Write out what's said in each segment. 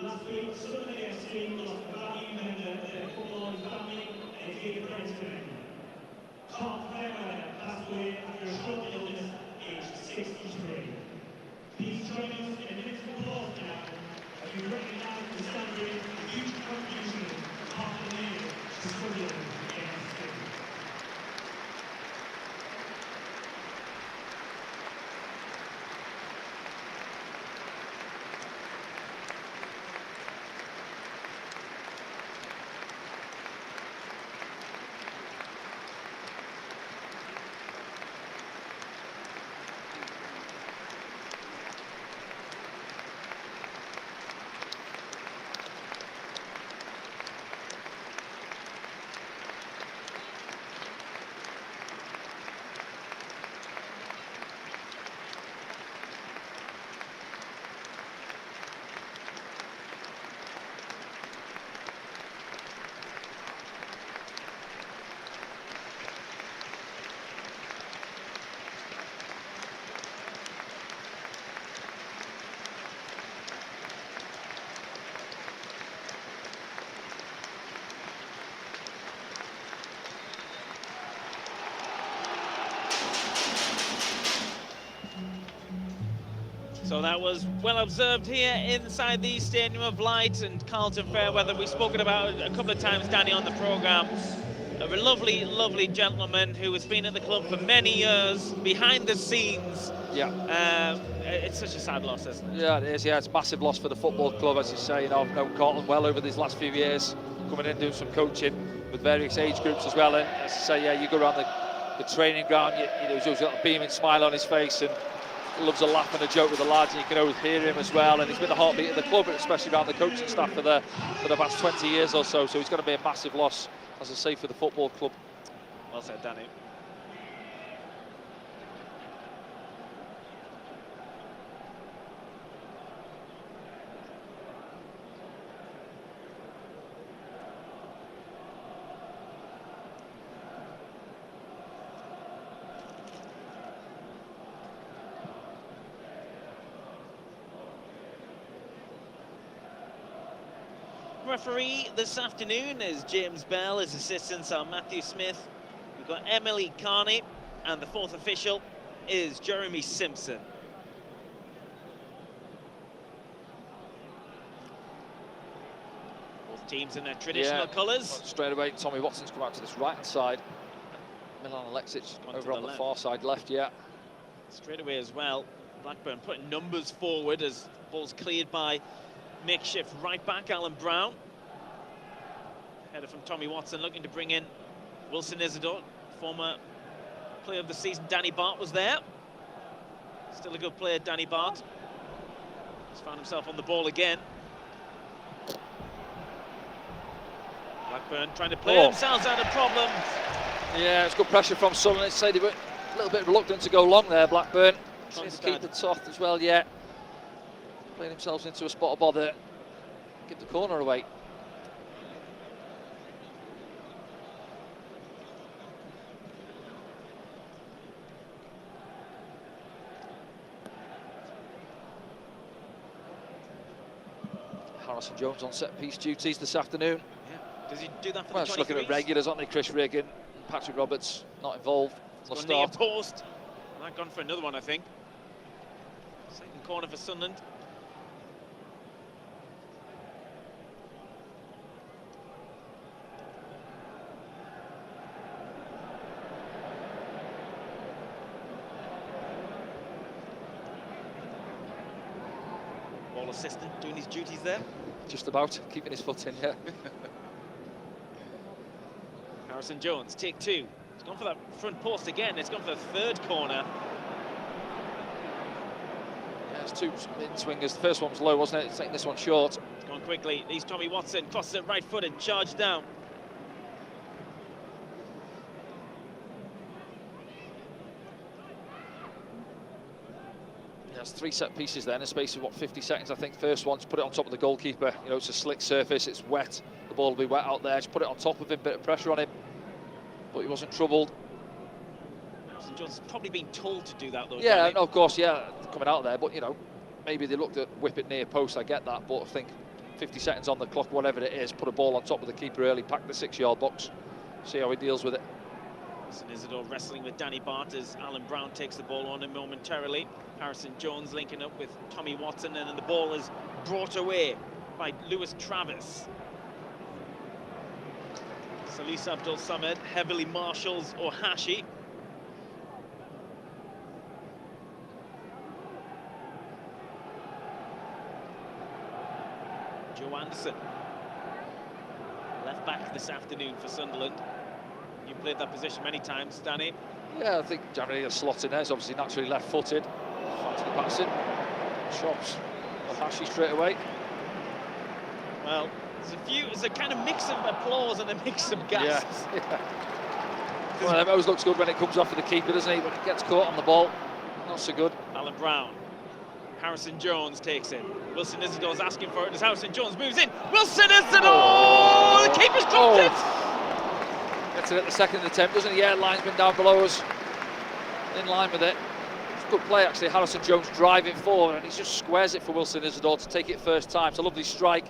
Last week, Sunderland AFC lost a value member of their footballing family and a dear friend to them. Carlton Fairweather passed away after a short illness, aged 63. Please join us in a minute's applause now as we recognise the celebrate the huge contribution of Carlton to Sunderland AFC. So that was well observed here inside the Stadium of Light and Carlton Fairweather. We've spoken about a couple of times, Danny, on the programme. A lovely, lovely gentleman who has been at the club for many years, behind the scenes. Yeah. It's such a sad loss, isn't it? Yeah, it is. Yeah, it's a massive loss for the football club, as you say. You know, I've known Carlton well over these last few years, coming in doing some coaching with various age groups as well. And as I say, yeah, you go around the training ground, he's always got a beaming smile on his face and loves a laugh and a joke with the lads, and you can always hear him as well. And he's been the heartbeat of the club, especially around the coaching staff for the past 20 years or so. So he's going to be a massive loss, as I say, for the football club. Well said, Danny. Referee this afternoon is James Bell. His assistants are Matthew Smith. We've got Emily Carney, and the fourth official is Jeremy Simpson. Both teams in their traditional colours. Straight away, Tommy Watson's come out to this right-hand side. Milan Alexic over on the far side left, Straight away as well, Blackburn putting numbers forward as ball's cleared by makeshift right back Alan Brown. Header from Tommy Watson, looking to bring in Wilson Isidore. Former player of the season Danny Bart was there. Still a good player, Danny Bart. He's found himself on the ball again. Blackburn trying to play themselves out of problems. Yeah, it's good pressure from Sunderland. I'd say they were a little bit reluctant to go long there, Blackburn. Trying to keep the Toth as well, playing themselves into a spot of bother. Give the corner away. Harrison Jones on set-piece duties this afternoon. Yeah. Does he do that for the 23s? Just looking at regulars, aren't they? Chris Regan, Patrick Roberts, not involved. Near post. Might gone for another one, I think. Second corner for Sunderland. Ball assistant doing his duties there. Just about, keeping his foot in, Harrison Jones, take two. It's gone for that front post again. It's gone for the third corner. Yeah, it's two in-swingers. The first one was low, wasn't it? It's taking this one short. It's gone quickly. Leaves Tommy Watson, crosses it right-footed, charged down. There's three set pieces then in a space of, 50 seconds, I think. First one, to put it on top of the goalkeeper. You know, it's a slick surface, it's wet. The ball will be wet out there. Just put it on top of him, bit of pressure on him. But he wasn't troubled. Harrison Jones has probably been told to do that, though. Yeah, no, of course, coming out there. But, you know, maybe they looked at whip it near post, I get that. But I think 50 seconds on the clock, whatever it is, put a ball on top of the keeper early, pack the 6-yard box, see how he deals with it. St Isidore wrestling with Danny Bart as Alan Brown takes the ball on him momentarily. Harrison Jones linking up with Tommy Watson, and then the ball is brought away by Lewis Travis. Salis Abdul Samad heavily marshals Ohashi. Joe Anderson, left back this afternoon for Sunderland. You played that position many times, Danny. Yeah, I think generally a slot in there is obviously naturally left-footed. Fancy the passing, chops Ohashi straight away. Well, there's a kind of mix of applause and a mix of gasps. Yeah. Well, it always looks good when it comes off of the keeper, doesn't he? When it gets caught on the ball, not so good. Alan Brown. Harrison Jones takes it. Wilson Isidore's asking for it as Harrison Jones moves in. Wilson Isidore! Oh, the keeper's dropped it! Gets it at the second attempt, doesn't he? Yeah, linesman down below us. In line with it. It's a good play, actually. Harrison Jones driving forward, and he just squares it for Wilson Isidore to take it first time. It's a lovely strike.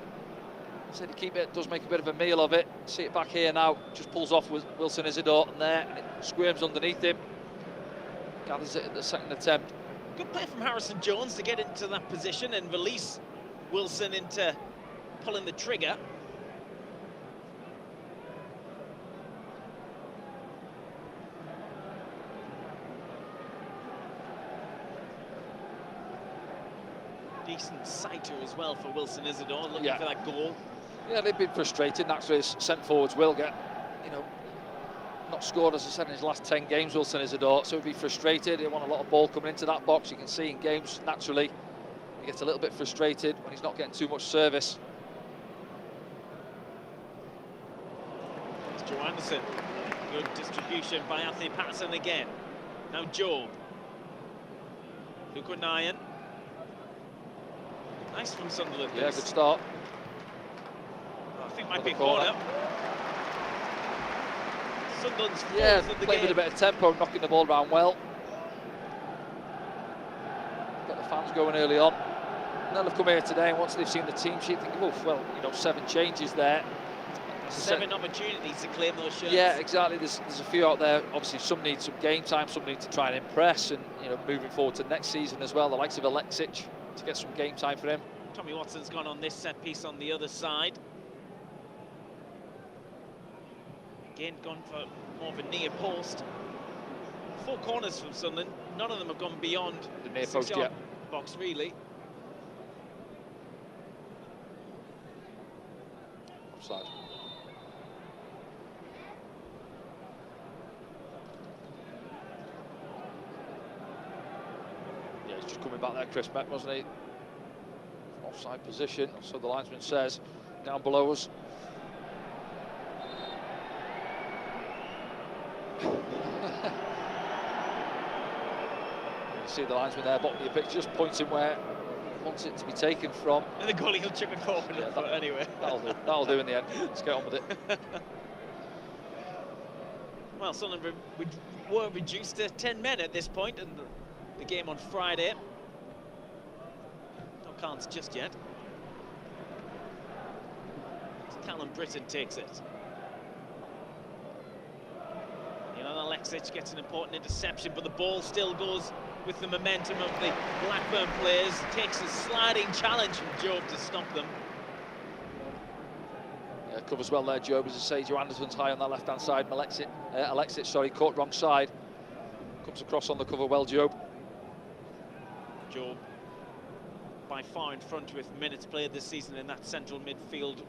Said the keeper does make a bit of a meal of it. See it back here now. Just pulls off with Wilson Isidore, and there, and it squirms underneath him. Gathers it at the second attempt. Good play from Harrison Jones to get into that position and release Wilson into pulling the trigger. Decent sighter as well for Wilson Isidore, looking for that goal. Yeah, they've been frustrated. Naturally, his centre forwards will get, not scored, as I said, in his last 10 games, Wilson Isidore, so he'll be frustrated. He'll want a lot of ball coming into that box. You can see in games, naturally, he gets a little bit frustrated when he's not getting too much service. It's Joe Anderson. Good distribution by Anthony Patterson again. Now Job. Luke Nyan. Nice from Sunderland. Yeah, good start. I think might be a corner. Sunderland's playing with a bit of tempo, knocking the ball around well. Get the fans going early on. And they'll have come here today, and once they've seen the team sheet, thinking, well, 7 changes there. 7 opportunities to claim those shirts. Yeah, exactly. There's a few out there. Obviously, some need some game time, some need to try and impress, and moving forward to next season as well. The likes of Alexic to get some game time for him. Tommy Watson's gone on this set piece on the other side. Again, gone for more of a near post. 4 corners from Sunderland. None of them have gone beyond the near post yet. Box, really. Offside. Yeah, he's just coming back there, Chris Beck, wasn't he? Offside position, so the linesman says, down below us. You see the linesman there, bottom of your picture, just pointing where he wants it to be taken from. And the goalie will chip it forward anyway. That'll do in the end. Let's get on with it. Well, Sunderland were reduced to 10 men at this point in the game on Friday. No cards just yet. Callum Britton takes it. Alexic gets an important interception, but the ball still goes with the momentum of the Blackburn players. Takes a sliding challenge from Job to stop them. Yeah, covers well there, Job. As I say, Joe Anderson's high on that left-hand side. Alexic, caught wrong side. Comes across on the cover well, Job. Job by far in front with minutes played this season in that central midfield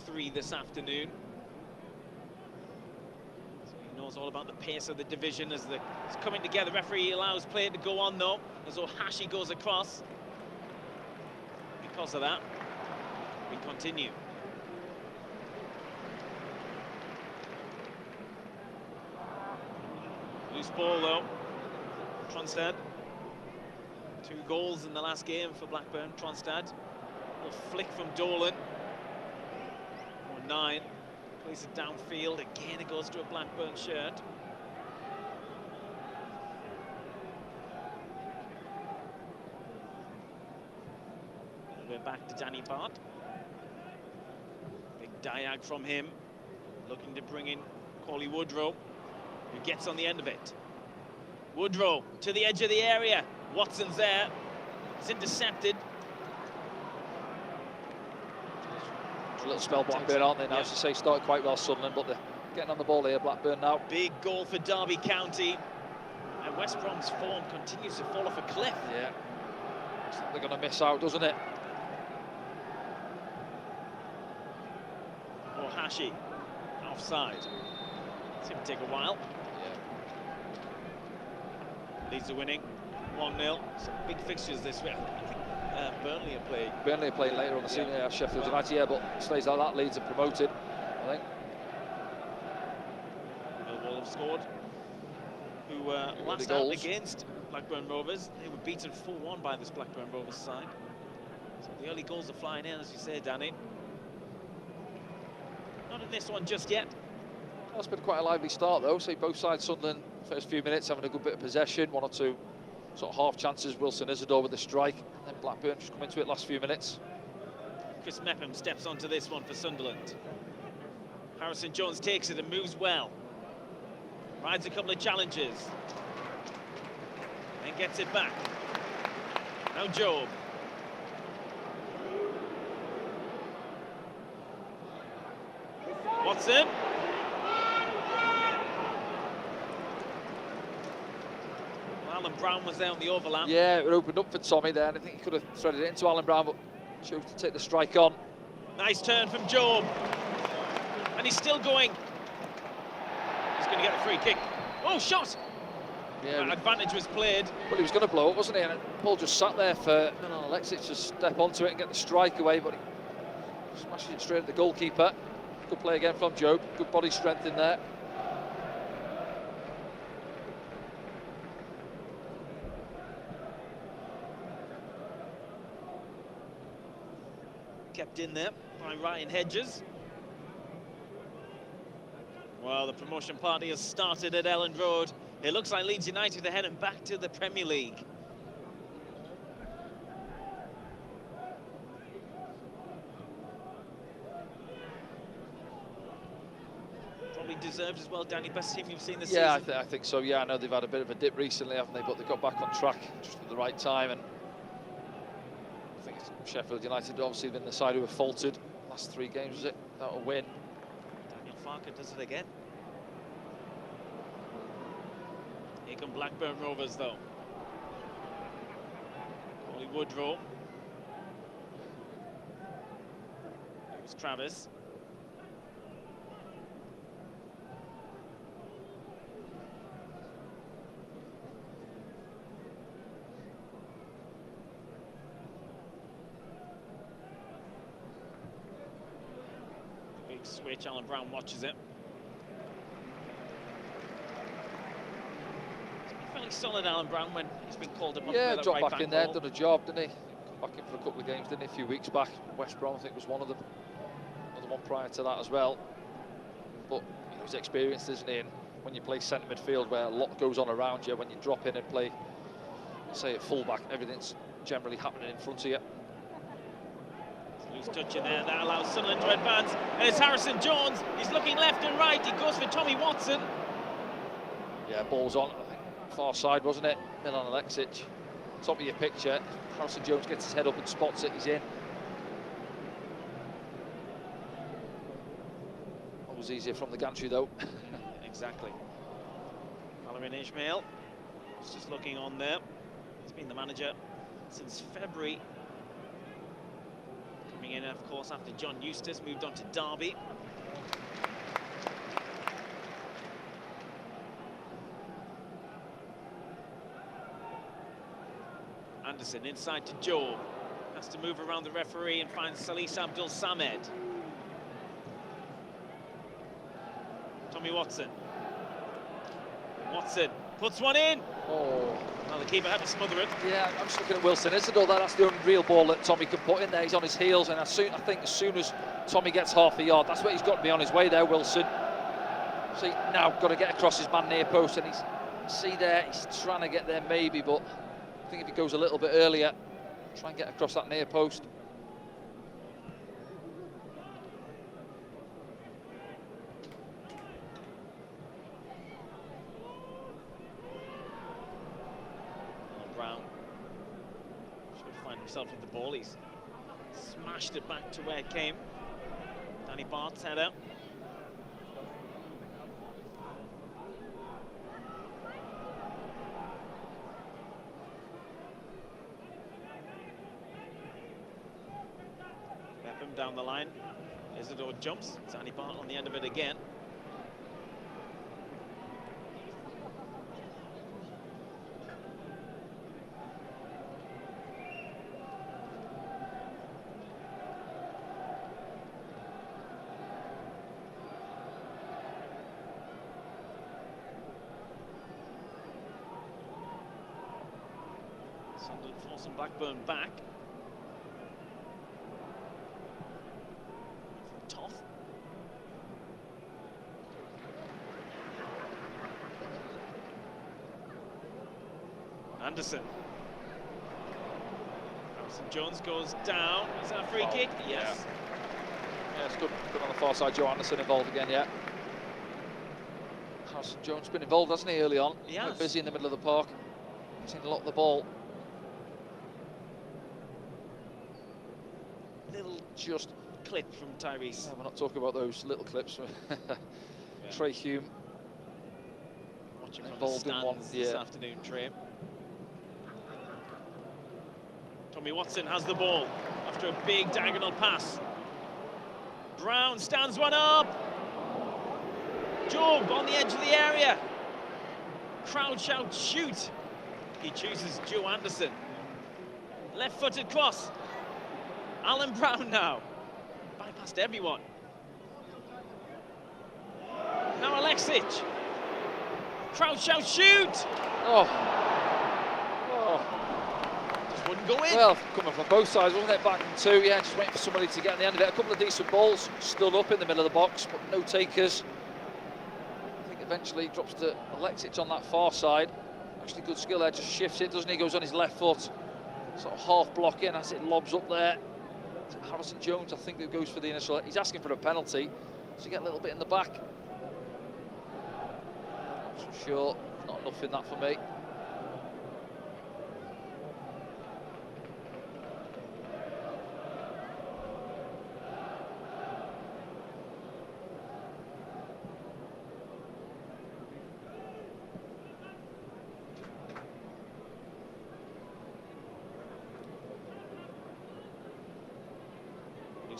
3 this afternoon. Knows all about the pace of the division as it's coming together. Referee allows play to go on though, as Ohashi goes across. Because of that, we continue. Loose ball though. Tronstad. 2 goals in the last game for Blackburn. Tronstad. A little flick from Dolan. 9. Plays it downfield, again it goes to a Blackburn shirt. We're back to Danny Bart. Diag from him, looking to bring in Cauley Woodrow, who gets on the end of it. Woodrow to the edge of the area. Watson's there. It's intercepted. There's a little spell Blackburn, aren't they? Now, as you say, started quite well, Sunderland, but they're getting on the ball here, Blackburn now. Big goal for Derby County. And West Brom's form continues to fall off a cliff. Yeah. They're going to miss out, doesn't it? Hashi offside. It's going to take a while. Yeah. Leeds are winning 1-0. Some big fixtures this week. I think Burnley are playing. Burnley are playing later on the season. Yeah, Sheffield United. Yeah, but it stays like that. Leeds are promoted, I think. Millwall have scored. Who last out against Blackburn Rovers. They were beaten 4-1 by this Blackburn Rovers side. So the early goals are flying in, as you say, Danny. Not in this one just yet. That's been quite a lively start, though. See, both sides, Sunderland, first few minutes, having a good bit of possession. One or two sort of half chances. Wilson Isidore with the strike. And then Blackburn just come into it last few minutes. Chris Mepham steps onto this one for Sunderland. Harrison Jones takes it and moves well. Rides a couple of challenges. And gets it back. Now Job. Watson. Alan Brown was there on the overlap. Yeah, it opened up for Tommy there, and I think he could have threaded it into Alan Brown, but chose to take the strike on. Nice turn from Job. And he's still going. He's going to get a free kick. Oh, shot! Yeah, advantage was played. Well, he was going to blow it, wasn't he? And Paul just sat there for Alexis to step onto it and get the strike away, but he smashed it straight at the goalkeeper. Good play again from Job. Good body strength in there. Kept in there by Ryan Hedges. Well, the promotion party has started at Elland Road. It looks like Leeds United are heading back to the Premier League. Probably deserved as well, Danny. Best team you've seen this season. Yeah, I think so. Yeah, I know they've had a bit of a dip recently, haven't they? But they got back on track just at the right time. And I think Sheffield United obviously been the side who have faltered. Last 3 games, was it? That a win. Daniel Farker does it again. Here come Blackburn Rovers, though. Cauley Woodrow. Here's Travis. Big switch, Alan Brown watches it. Fairly solid, Alan Brown, when he's been called upon. Yeah, to dropped right back in there, done a job, didn't he? Come back in for a couple of games, didn't he? A few weeks back. West Brom, I think, was one of them. Another one prior to that as well. But he's experienced, isn't he? And when you play centre midfield, where a lot goes on around you, when you drop in and play, say, at full-back, everything's generally happening in front of you. Loose touch in there, that allows Sunderland to advance. And it's Harrison Jones. He's looking left and right. He goes for Tommy Watson. Yeah, ball's on, I think, far side, wasn't it? Milan Alexic. Top of your picture. Harrison Jones gets his head up and spots it. He's in. Always easier from the gantry, though. Exactly. Valerian Ishmael is just looking on there. He's been the manager since February. Coming in, of course, after John Eustace moved on to Derby. Anderson inside to Joe. Has to move around the referee and finds Salis Abdul Samed. Tommy Watson. Watson puts one in. Oh. Well, the keeper had to smother it. Yeah, I'm just looking at Wilson Isidore. That's the only real ball that Tommy can put in there. He's on his heels, and I think as soon as Tommy gets half a yard, that's where he's got to be on his way there, Wilson. See, now got to get across his man near post, and he's trying to get there maybe, but I think if he goes a little bit earlier, try and get across that near post. himself with the ball. He's smashed it back to where it came. Danny Bart's header. Bepham down the line. Isidore jumps. Danny Bart on the end of it again. Sunderland forcing Blackburn back. Toff. Anderson. Harrison Jones goes down. Is that a free kick? Yes. Yeah, it's good on the far side. Joe Anderson involved again, yeah. Harrison Jones been involved, hasn't he, early on? Yes. Quite busy in the middle of the park. Seen a lot of the ball. Little just clip from Tyrese. Yeah, we're not talking about those little clips. Trey Hume. Watching from the involved in one this afternoon, Trey. Tommy Watson has the ball after a big diagonal pass. Brown stands one up. Job on the edge of the area. Crowd shout, shoot. He chooses Joe Anderson. Left-footed cross. Alan Brown now. Bypassed everyone. Now Alexic. Crowd shout, shoot. Just wouldn't go in. Well, coming from both sides, wasn't it? Back in two, yeah, just waiting for somebody to get in the end of it. A couple of decent balls stood up in the middle of the box, but no takers. I think eventually he drops to Alexic on that far side. Actually good skill there, just shifts it, doesn't he? Goes on his left foot, sort of half blocking as it lobs up there. Harrison Jones, I think, that goes for the initial. He's asking for a penalty, so you get a little bit in the back. Not so sure, not enough in that for me.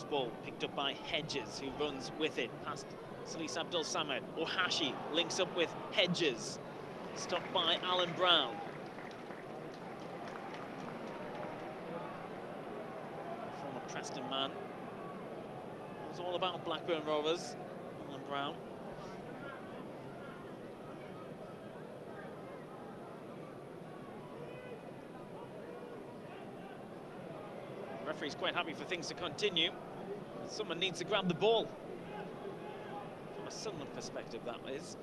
Ball picked up by Hedges, who runs with it past Salis Abdul Samad. Ohashi links up with Hedges, stopped by Alan Brown. Former Preston man. It was all about Blackburn Rovers. Alan Brown. The referee's quite happy for things to continue. Someone needs to grab the ball. From a Sunderland perspective, that is.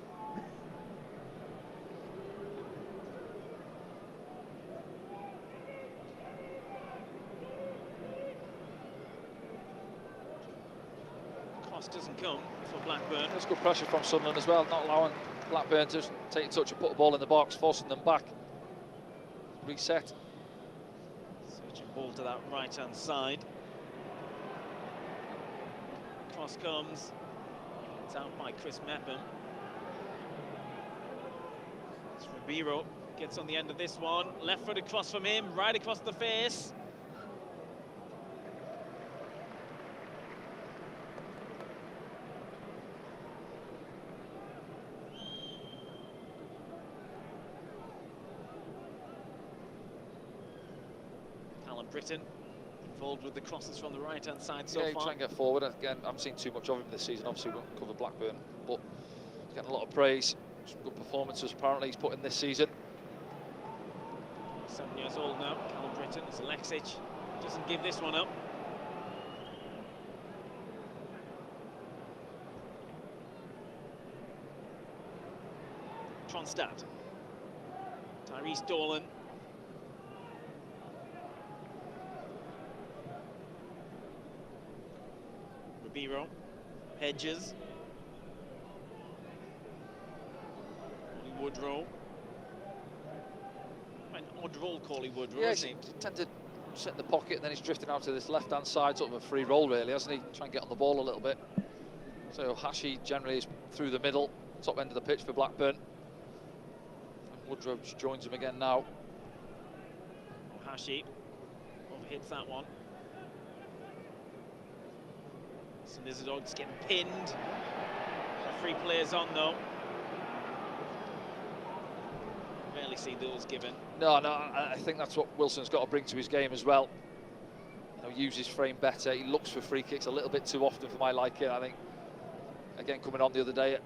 Cross doesn't come for Blackburn. There's good pressure from Sunderland as well, not allowing Blackburn to take a touch and put the ball in the box, forcing them back. Reset. Searching ball to that right-hand side. Cross comes. It's out by Chris Mepham. It's Ribeiro. Gets on the end of this one. Left-footed cross from him, right across the face. Callum Britton involved with the crosses from the right-hand side so far. Yeah, try and get forward. Again, I haven't seen too much of him this season. Obviously, we won't cover Blackburn, but he's getting a lot of praise. Some good performances, apparently, he's put in this season. 7 years old now, Callum Britton. As Alexic doesn't give this one up. Tronstad. Tyrese Dolan. Ribeiro. Hedges. Woodrow. An odd role, Corley Woodrow, Yeah, isn't he? he tend to set in the pocket, and then he's drifting out to this left-hand side, sort of a free roll really, hasn't he? Try and get on the ball a little bit. So Hashi generally is through the middle, top end of the pitch for Blackburn. And Woodrow joins him again now. Hashi overhits that one. Some Lizardogs getting pinned. Free players on though. Rarely see those given. No, I think that's what Wilson's got to bring to his game as well. You know, use his frame better. He looks for free kicks a little bit too often for my liking. I think, again, coming on the other day at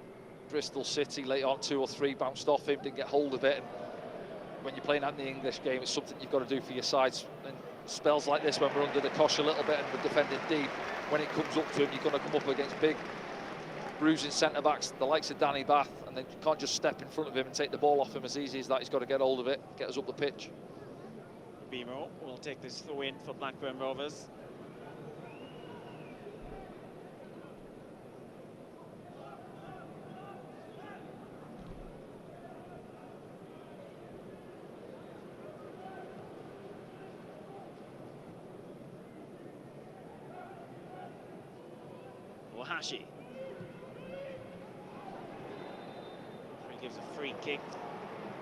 Bristol City, late on 2 or 3 bounced off him, didn't get hold of it. And when you're playing out in the English game, it's something you've got to do for your sides. And spells like this, when we're under the cosh a little bit and we're defending deep, when it comes up to him, you're going to come up against big, bruising centre-backs, the likes of Danny Bath, and then you can't just step in front of him and take the ball off him as easy as that. He's got to get hold of it, get us up the pitch. Bimo will take this throw in for Blackburn Rovers. Hashi. He gives a free kick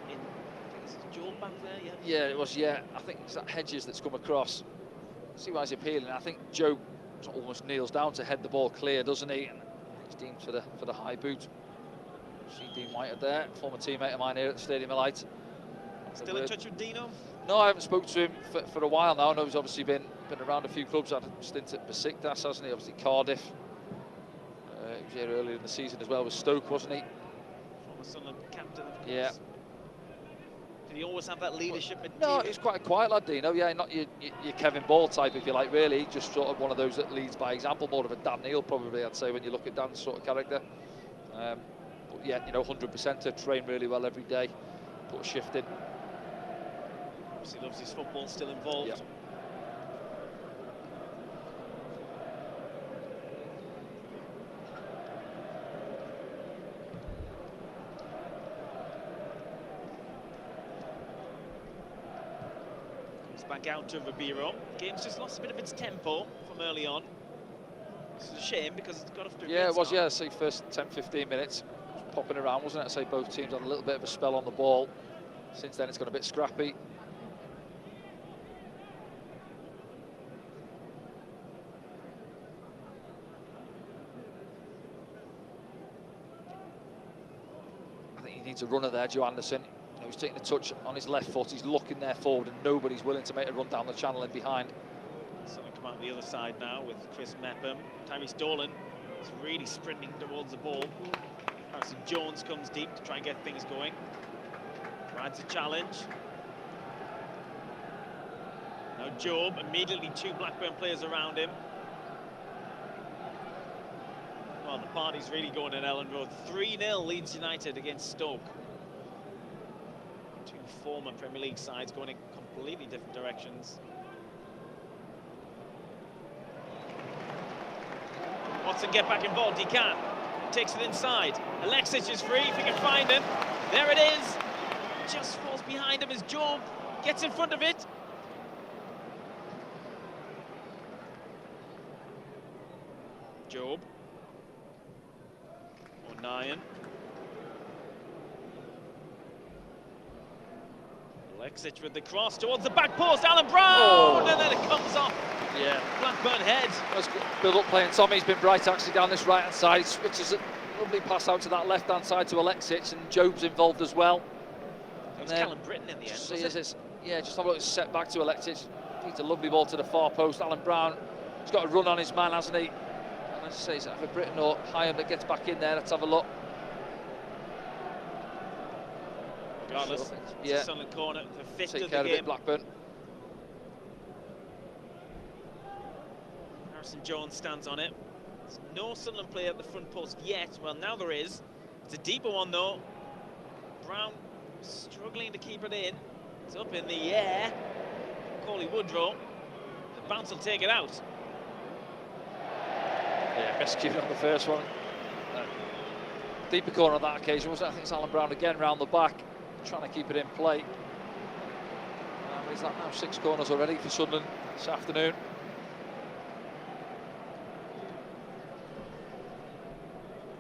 in. I think it's Joe back there, yeah? Yeah, it was, yeah. I think it's that Hedges that's come across. See why he's appealing. I think Joe almost kneels down to head the ball clear, doesn't he? And he's deemed for the high boot. See Dean White there, former teammate of mine here at the Stadium of Light. Still in touch with Dino? No, I haven't spoken to him for a while now. I know he's obviously been around a few clubs. Had a stint at Besiktas, hasn't he? Obviously Cardiff. He was here earlier in the season as well with Stoke, wasn't he? Former Sunderland captain, of course. Yeah. Did he always have that leadership material? No, he's quite a quiet lad, Dino. Yeah, not your Kevin Ball type, if you like, really. Just sort of one of those that leads by example, more of a Dan Neil, probably, I'd say, when you look at Dan's sort of character. But yeah, you know, 100% to train really well every day, put a shift in. Obviously loves his football, still involved. Yeah. Back out to Ribeiro. Game's just lost a bit of its tempo from early on. It's a shame because it's got off to a yeah, it was. start. Yeah, say first 10-15 minutes popping around, wasn't it? I'd say both teams had a little bit of a spell on the ball. Since then, it's got a bit scrappy. I think he needs a runner there, Joe Anderson. He's taking a touch on his left foot, he's looking there forward and nobody's willing to make a run down the channel in behind. So we come out the other side now with Chris Mepham. Tyrese Dolan is really sprinting towards the ball. Harrison Jones comes deep to try and get things going. Rides a challenge. Now Job, immediately 2 Blackburn players around him. Well, the party's really going in Ellen Road. 3-0 Leeds United against Stoke. Two former Premier League sides going in completely different directions. Watson get back involved, he can. Takes it inside. Alexic is free if he can find him. There it is. Just falls behind him as Job gets in front of it. Job. O'Nien. Alexic with the cross towards the back post. Alan Brown! And then it comes off. Yeah. Blackburn head. Let's build up playing. Tommy's been bright actually down this right hand side. Switches it. Lovely pass out to that left hand side to Alexic, and Job's involved as well. It was Callum Britton in the end. Yeah, just have a look, set back to Alexic. He's a lovely ball to the far post. Alan Brown, he's got a run on his man, hasn't he? And as I say, it's either Britton or Hyam that gets back in there. Let's have a look. Regardless, it's a Sunderland corner, the fifth Take of care the of game. it, Blackburn. Harrison Jones stands on it. There's no Sunderland player at the front post yet. Well, now there is. It's a deeper one though. Brown struggling to keep it in. It's up in the air. Coley Woodrow. The bounce will take it out. Yeah, miscued on the first one. Deeper corner on that occasion, wasn't it? I think it's Alan Brown again round the back, trying to keep it in play. Is that now 6 corners already for Sunderland this afternoon?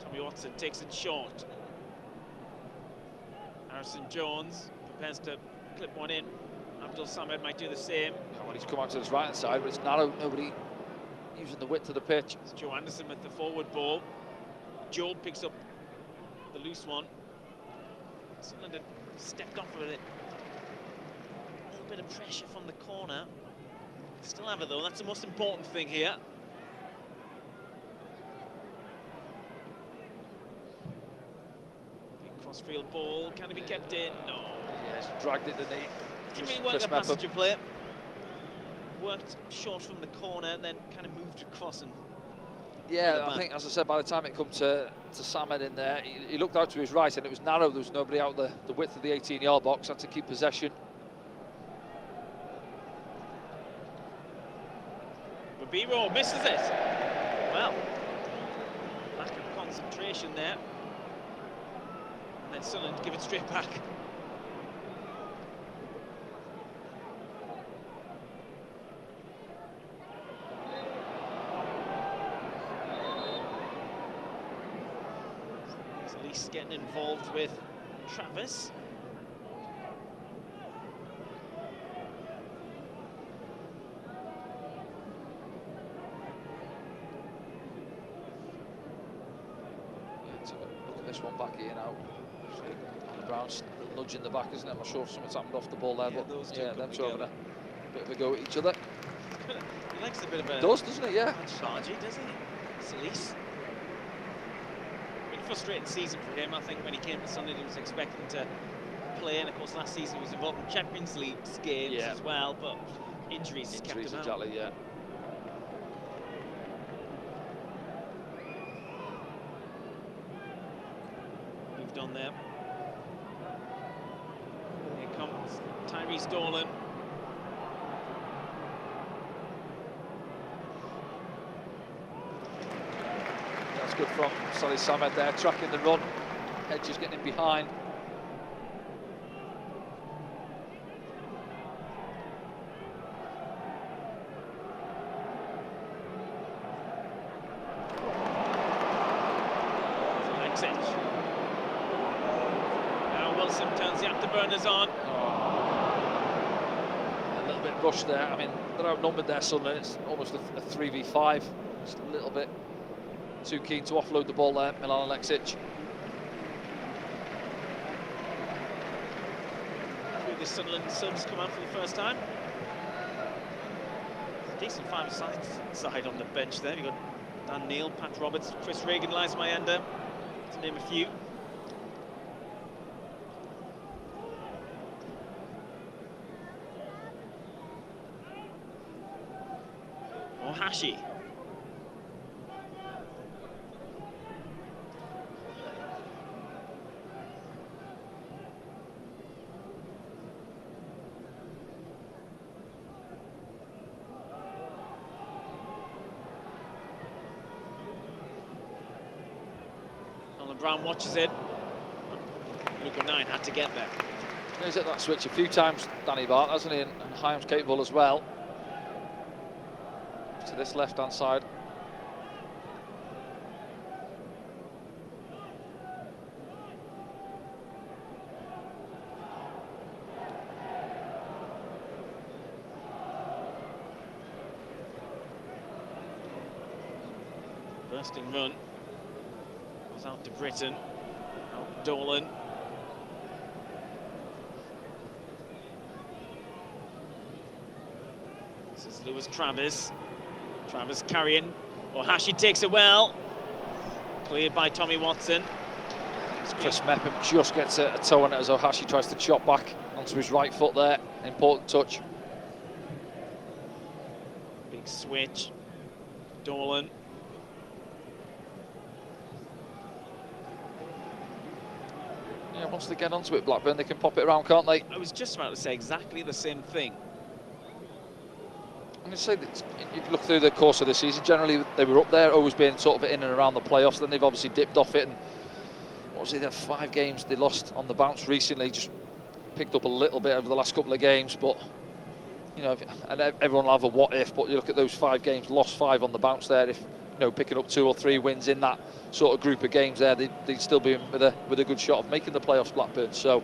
Tommy Watson takes it short. Harrison Jones prepares to clip one in. Abdul Samad might do the same. Oh, well, he's come out to his right hand side, but it's narrow. Nobody using the width of the pitch. It's Joe Anderson with the forward ball. Joe picks up the loose one. Sunderland had stepped off with it. A little bit of pressure from the corner. Still have it though, that's the most important thing here. Big crossfield ball, can it be kept in? No. Yes, dragged it, didn't he? Didn't really work the passenger play. Worked short from the corner and then kind of moved across and... Yeah, I think, as I said, by the time it come to Samed in there, he looked out to his right and it was narrow. There was nobody out the width of the 18-yard box. Had to keep possession. Babiro misses it. Well, lack of concentration there. And then Sunderland give it straight back. Getting involved with Travis. Yeah, so look at this one back here now. Brown's nudging the back, isn't it? I'm not sure if something's happened off the ball there, Yeah, but those two them two having a bit of a go at each other. He likes a bit of a... Doesn't it? Yeah. Chargy, doesn't he? Salise. Frustrating season for him. I think when he came to Sunderland he was expecting to play, and of course last season he was involved in Champions League games as well, but injuries kept him out. Exactly, yeah. Moved on there. Here comes Tyrese Dolan. Good from Salih Samed there, tracking the run. Hedges getting in behind. Exit. Now Wilson turns the afterburners on. A little bit rushed there. I mean, they're outnumbered there, Sunderland. It's almost a 3v5. Just a little bit too keen to offload the ball there, Milan Alexic. The Sunderland subs come out for the first time. Decent five-a-side on the bench there. You've got Dan Neil, Pat Roberts, Chris Regan, Lies Mayenda, to name a few. Ohashi. Brown watches it. Luca 9 had to get there. He's at that switch a few times, Danny Bart, hasn't he? And Hyam's capable as well. To this left-hand side. Bursting run. Out to Britain, out Dolan. This is Lewis Travis. Travis carrying. Ohashi takes it well. Cleared by Tommy Watson. Chris Mepham just gets a toe on it as Ohashi tries to chop back onto his right foot there. Important touch. Big switch. Dolan. Yeah, once they get onto it, Blackburn, they can pop it around, can't they? I was just about to say exactly the same thing. I'm going to say that if you look through the course of the season, generally they were up there, always being sort of in and around the playoffs. Then they've obviously dipped off it. And what was it? They had 5 games they lost on the bounce recently. Just picked up a little bit over the last couple of games, but you know, and everyone will have a what if, but you look at those 5 games, lost 5 on the bounce there. If, you know, picking up 2 or 3 wins in that sort of group of games there, they'd still be with a good shot of making the playoffs, Blackburn. So,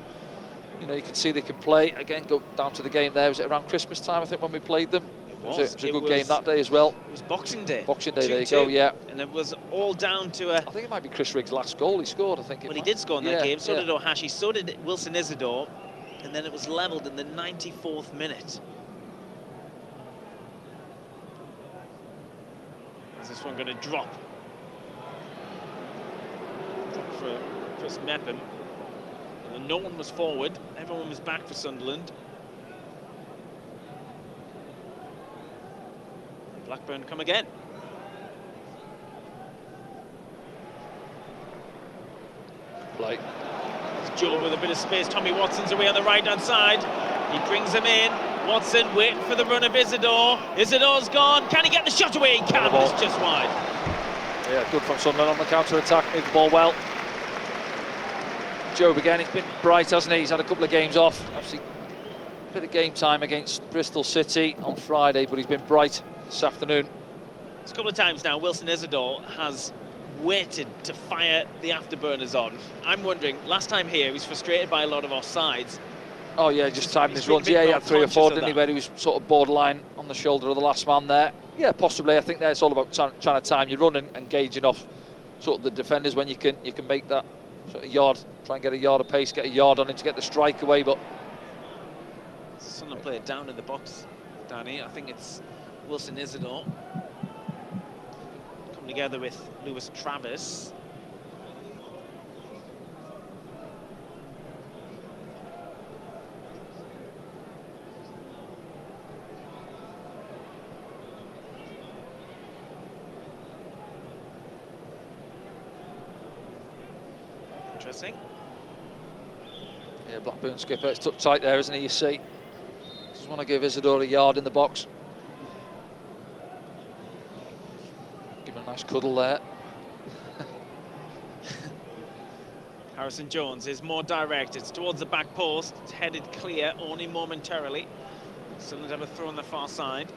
you know, you can see they can play. Again, go down to the game there. Was it around Christmas time, I think, when we played them? It was a good game that day as well. It was Boxing Day. Boxing Day, there you go, yeah. And it was all down to a... I think it might be Chris Riggs' last goal he scored, I think. Well, he did score in that game. So did Ohashi. So did Wilson Isidore. And then it was levelled in the 94th minute. Is this one going to drop? Drop for Chris Mepham. And no one was forward. Everyone was back for Sunderland. Blackburn come again. Blake. It's Joel with a bit of space. Tommy Watson's away on the right-hand side. He brings him in. Watson waiting for the run of Isidore. Isidore's gone. Can he get the shot away? He can, but it's just wide. Yeah, good from Sunderland on the counter-attack. Moved the ball well. Job again, he's been bright, hasn't he? He's had a couple of games off. Obviously, a bit of game time against Bristol City on Friday, but he's been bright this afternoon. It's a couple of times now, Wilson Isidore has waited to fire the afterburners on. I'm wondering, last time here, he was frustrated by a lot of offsides. Oh yeah, just timing his runs. Yeah, he had 3 or 4, didn't he, where he was sort of borderline on the shoulder of the last man there. Yeah, possibly. I think that's all about trying to time your run and gauging off sort of the defenders when you can make that sort of yard, try and get a yard of pace, get a yard on him to get the strike away. But Sunderland play it down in the box, Danny. I think it's Wilson Isidore coming together with Lewis Travis. Interesting. Yeah, Blackburn skipper, it's tucked tight there, isn't he, you see? Just want to give Isidore a yard in the box. Give him a nice cuddle there. Harrison Jones is more direct. It's towards the back post. It's headed clear only momentarily. Sunderland have a throw on the far side.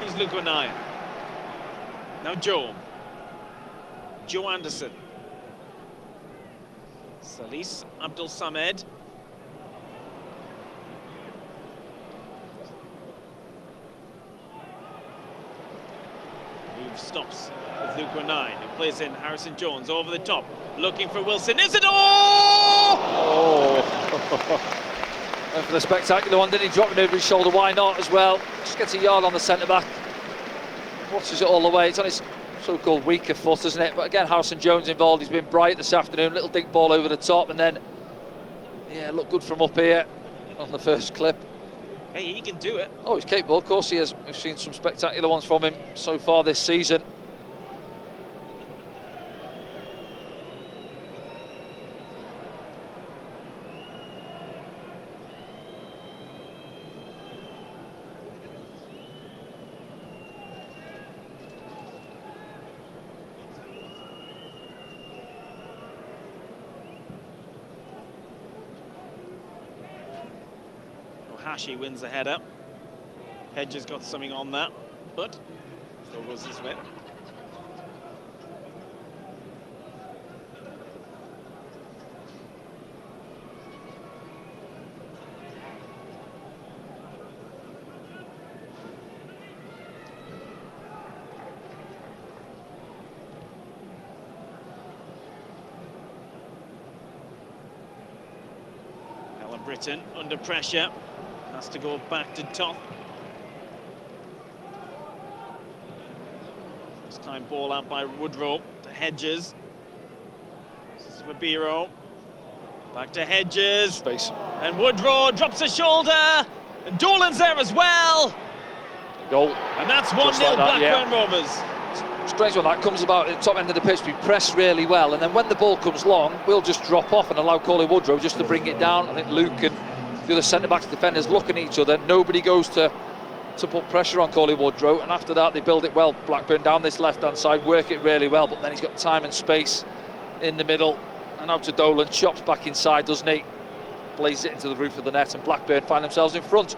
Here's Luke O'Neill. Now Joe Anderson. Salis Abdul Samed. Move stops with Luke O'Neill, who plays in Harrison Jones over the top, looking for Wilson Isidore! Oh! Went for the spectacular one, didn't he? Dropping over his shoulder, why not as well? Just gets a yard on the centre-back. Watches it all the way. It's on his so-called weaker foot, isn't it? But again, Harrison Jones involved. He's been bright this afternoon. Little dink ball over the top, and then, yeah, looked good from up here on the first clip. Hey, he can do it. Oh, he's capable, of course he is. We've seen some spectacular ones from him so far this season. Hashi wins the header. Hedges got something on that, but still goes this way. Alan Britton under pressure. Has to go back to top. Time ball out by Woodrow to Hedges. This is Ribeiro. Back to Hedges. Space. And Woodrow drops a shoulder. And Dolan's there as well. Goal. And that's 1-0 like that, Blackburn Rovers. Strange one that comes about at the top end of the pitch. We press really well, and then when the ball comes long, we'll just drop off and allow Coley Woodrow just to bring it down. I think Luke and the other centre-backs defenders look at each other. Nobody goes to put pressure on Coley Woodrow, and after that they build it well. Blackburn down this left-hand side, work it really well, but then he's got time and space in the middle. And out to Dolan, chops back inside, doesn't he? Blazes it into the roof of the net, and Blackburn find themselves in front.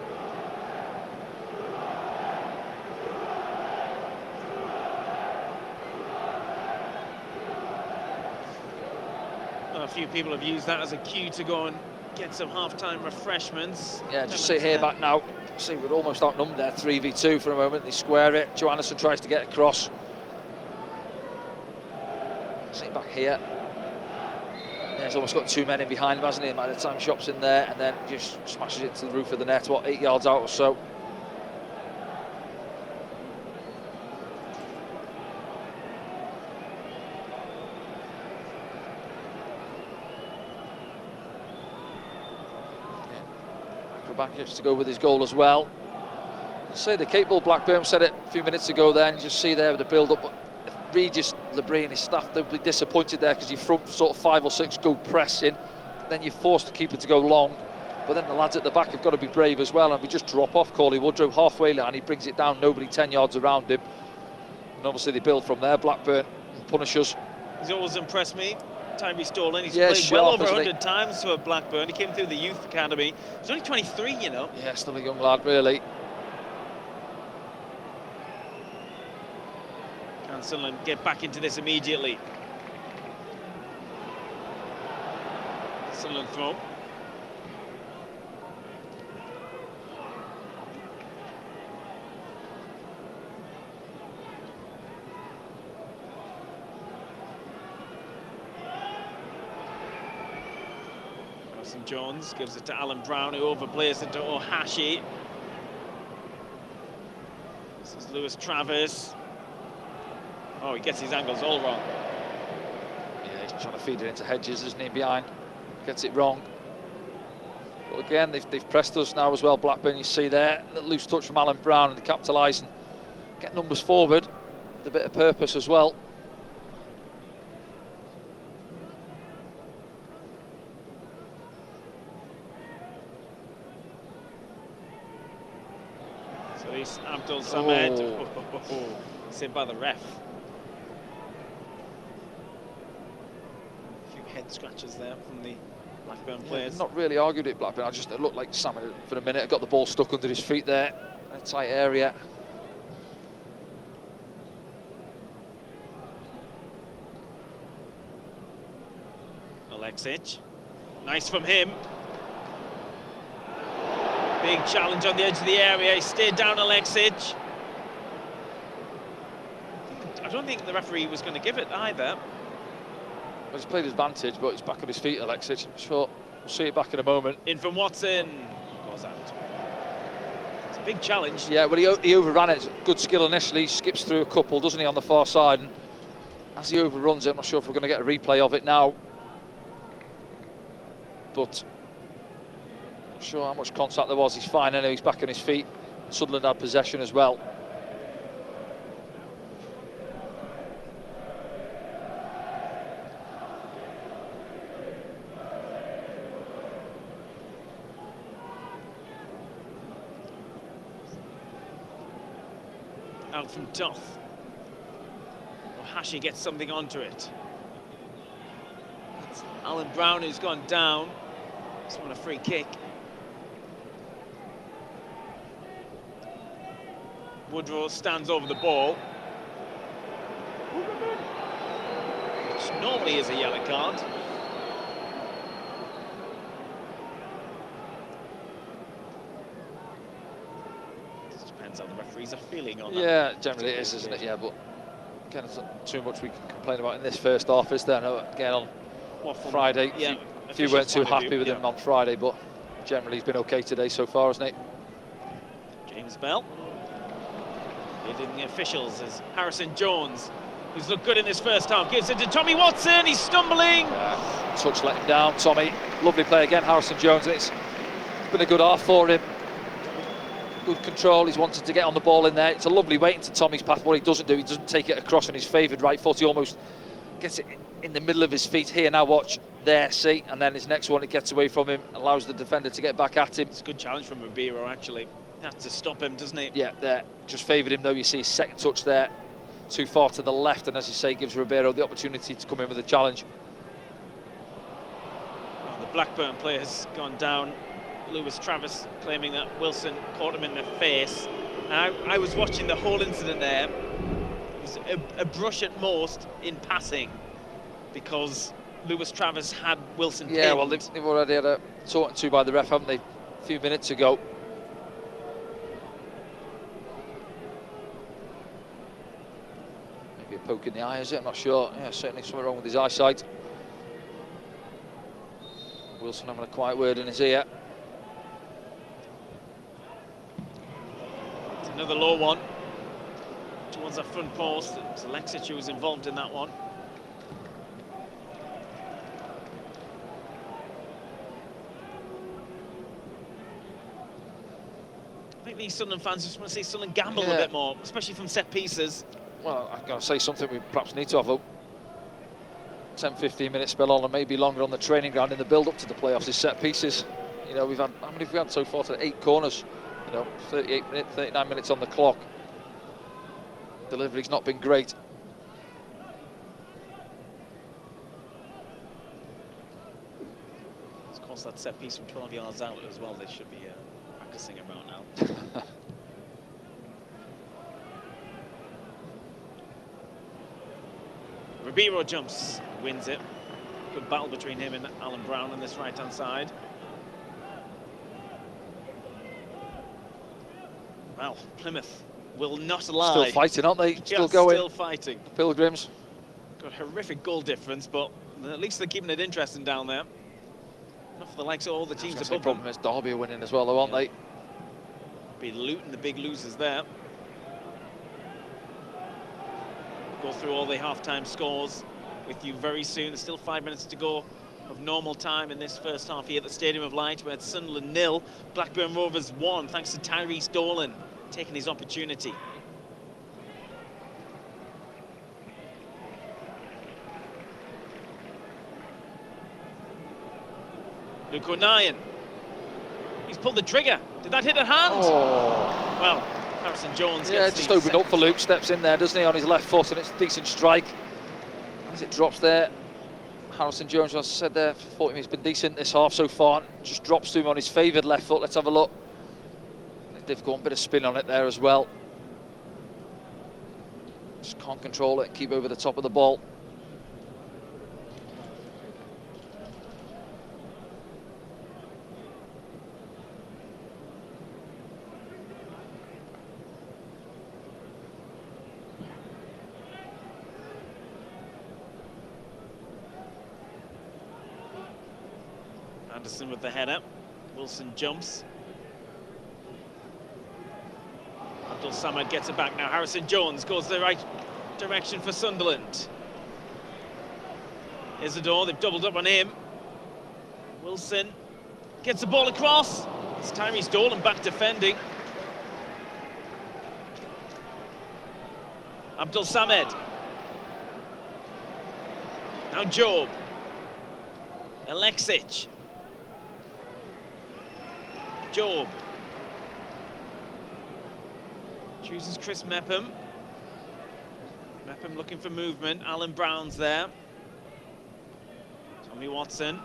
Well, a few people have used that as a cue to go and get some half-time refreshments. Yeah, just sit here back now. See, we're almost outnumbered there, 3v2 for a moment. They square it. Johannesson tries to get across. See back here. Yeah, he's almost got 2 men in behind him, hasn't he? By the time Shop's in there, and then just smashes it to the roof of the net, what, 8 yards out or so. Acrobatics to go with his goal as well. I'll say they're capable. Blackburn said it a few minutes ago there, and you just see there with the build-up. But Regis, Labrie and his staff, they'll be disappointed there because you front sort of 5 or 6 go pressing, then you're forced to keep it to go long. But then the lads at the back have got to be brave as well, and we just drop off Coley Woodrow halfway line. He brings it down, nobody 10 yards around him, and obviously they build from there. Blackburn punish us. He's always impressed me. Tyrese Dolan, he's Yeah, played well sharp, over isn't he? 100 times for Blackburn. He came through the youth academy. He's only 23, you know. Yeah, still a young lad, really. Can Sunderland get back into this immediately? Sunderland throw. St Jones gives it to Alan Brown, who overplays it to Ohashi. This is Lewis Travis. Oh, he gets his angles all wrong. Yeah, he's trying to feed it into Hedges, isn't he, behind? Gets it wrong. But again, they've pressed us now as well, Blackburn. You see there, the loose touch from Alan Brown, and they capitalise and get numbers forward with a bit of purpose as well. Tyrese Abdul Samed. Saved by the ref. A few head scratches there from the Blackburn players. Not really argued it, Blackburn. It looked like Samed for a minute. Got the ball stuck under his feet there. A tight area. Alexic. Nice from him. Big challenge on the edge of the area. He stayed down Alexic. I don't think the referee was going to give it either. Well, he's played advantage, but he's back on his feet, Alexic. I'm sure we'll see it back in a moment. In from Watson. Goes out. It's a big challenge. Yeah, well, he overran it. Good skill initially. He skips through a couple, doesn't he, on the far side? And as he overruns it, I'm not sure if we're going to get a replay of it now. But not sure how much contact there was. He's fine anyway. He's back on his feet. Sunderland had possession as well. Out from Toth. Ohashi gets something onto it. It's Alan Brown who's gone down. Just want a free kick. Woodrow stands over the ball, which normally is a yellow card. Depends how the referees are feeling on that. Yeah, generally it is, isn't it? Yeah, but again, there's not too much we can complain about in this first half, is there? No, again, on Friday, yeah, if you weren't too happy with him on Friday, but generally he's been okay today so far, hasn't he? James Bell leading the officials as Harrison Jones who's looked good in this first half. Gives it to Tommy Watson, he's stumbling. Touch let him down, Tommy. Lovely play again, Harrison Jones. It's been a good half for him. Good control, he's wanted to get on the ball in there. It's a lovely weight into Tommy's path. What he doesn't do, he doesn't take it across on his favoured right foot. He almost gets it in the middle of his feet. Here, now watch, there, see. And then his next one, it gets away from him, allows the defender to get back at him. It's a good challenge from Ribeiro, actually. Has to stop him, doesn't he? Yeah, there. Just favoured him, though. You see his second touch there, too far to the left. And as you say, gives Ribeiro the opportunity to come in with a challenge. Well, the Blackburn player has gone down. Lewis Travis claiming that Wilson caught him in the face. And I was watching the whole incident there. It was a brush at most in passing because Lewis Travis had Wilson pinned. Yeah, well, they've already had a talking to by the ref, haven't they? A few minutes ago. Maybe a poke in the eye, is it? I'm not sure. Yeah, certainly something wrong with his eyesight. Wilson having a quiet word in his ear. Another low one towards that front post. It's Alexic who was involved in that one. I think these Sunderland fans just want to see Sunderland gamble a bit more, especially from set pieces. Well, I've got to say something we perhaps need to have a 10-15 minute spell on, and maybe longer on the training ground in the build-up to the playoffs is set pieces. You know, we've had, how many have we had so far today? 8 corners. You know, 38 minutes, 39 minutes on the clock. Delivery's not been great. Of course, that set piece from 12 yards out as well. They should be practicing about now. Ribeiro jumps, wins it. Good battle between him and Alan Brown on this right-hand side. Well, Plymouth will not lie. Still fighting, aren't they? Still going. Still fighting. The Pilgrims. Got a horrific goal difference, but at least they're keeping it interesting down there. Not for the likes of all the teams above them. The problem is Derby are winning as well, though, aren't they? Be Luton the big losers there. Go through all the half-time scores with you very soon. There's still 5 minutes to go of normal time in this first half here at the Stadium of Light. We're at Sunderland 0, Blackburn Rovers 1, thanks to Tyrese Dolan taking his opportunity. Luke O'Nien, he's pulled the trigger. Did that hit a hand? Oh. Well, Harrison Jones gets just opened up for Luke, steps in there, doesn't he, on his left foot, and it's a decent strike. As it drops there, Harrison Jones, as I said there, thought he's been decent this half so far. Just drops to him on his favoured left foot. Let's have a look. Difficult, bit of spin on it there as well. Just can't control it and keep over the top of the ball. Anderson with the header. Wilson jumps. Abdul Samad gets it back now. Harrison Jones goes the right direction for Sunderland. Isidore, they've doubled up on him. Wilson gets the ball across. It's Tyrese Dolan back defending. Abdul Samad. Now Job. Alexic. Job. Chooses Chris Mepham. Mepham looking for movement. Alan Brown's there. Tommy Watson.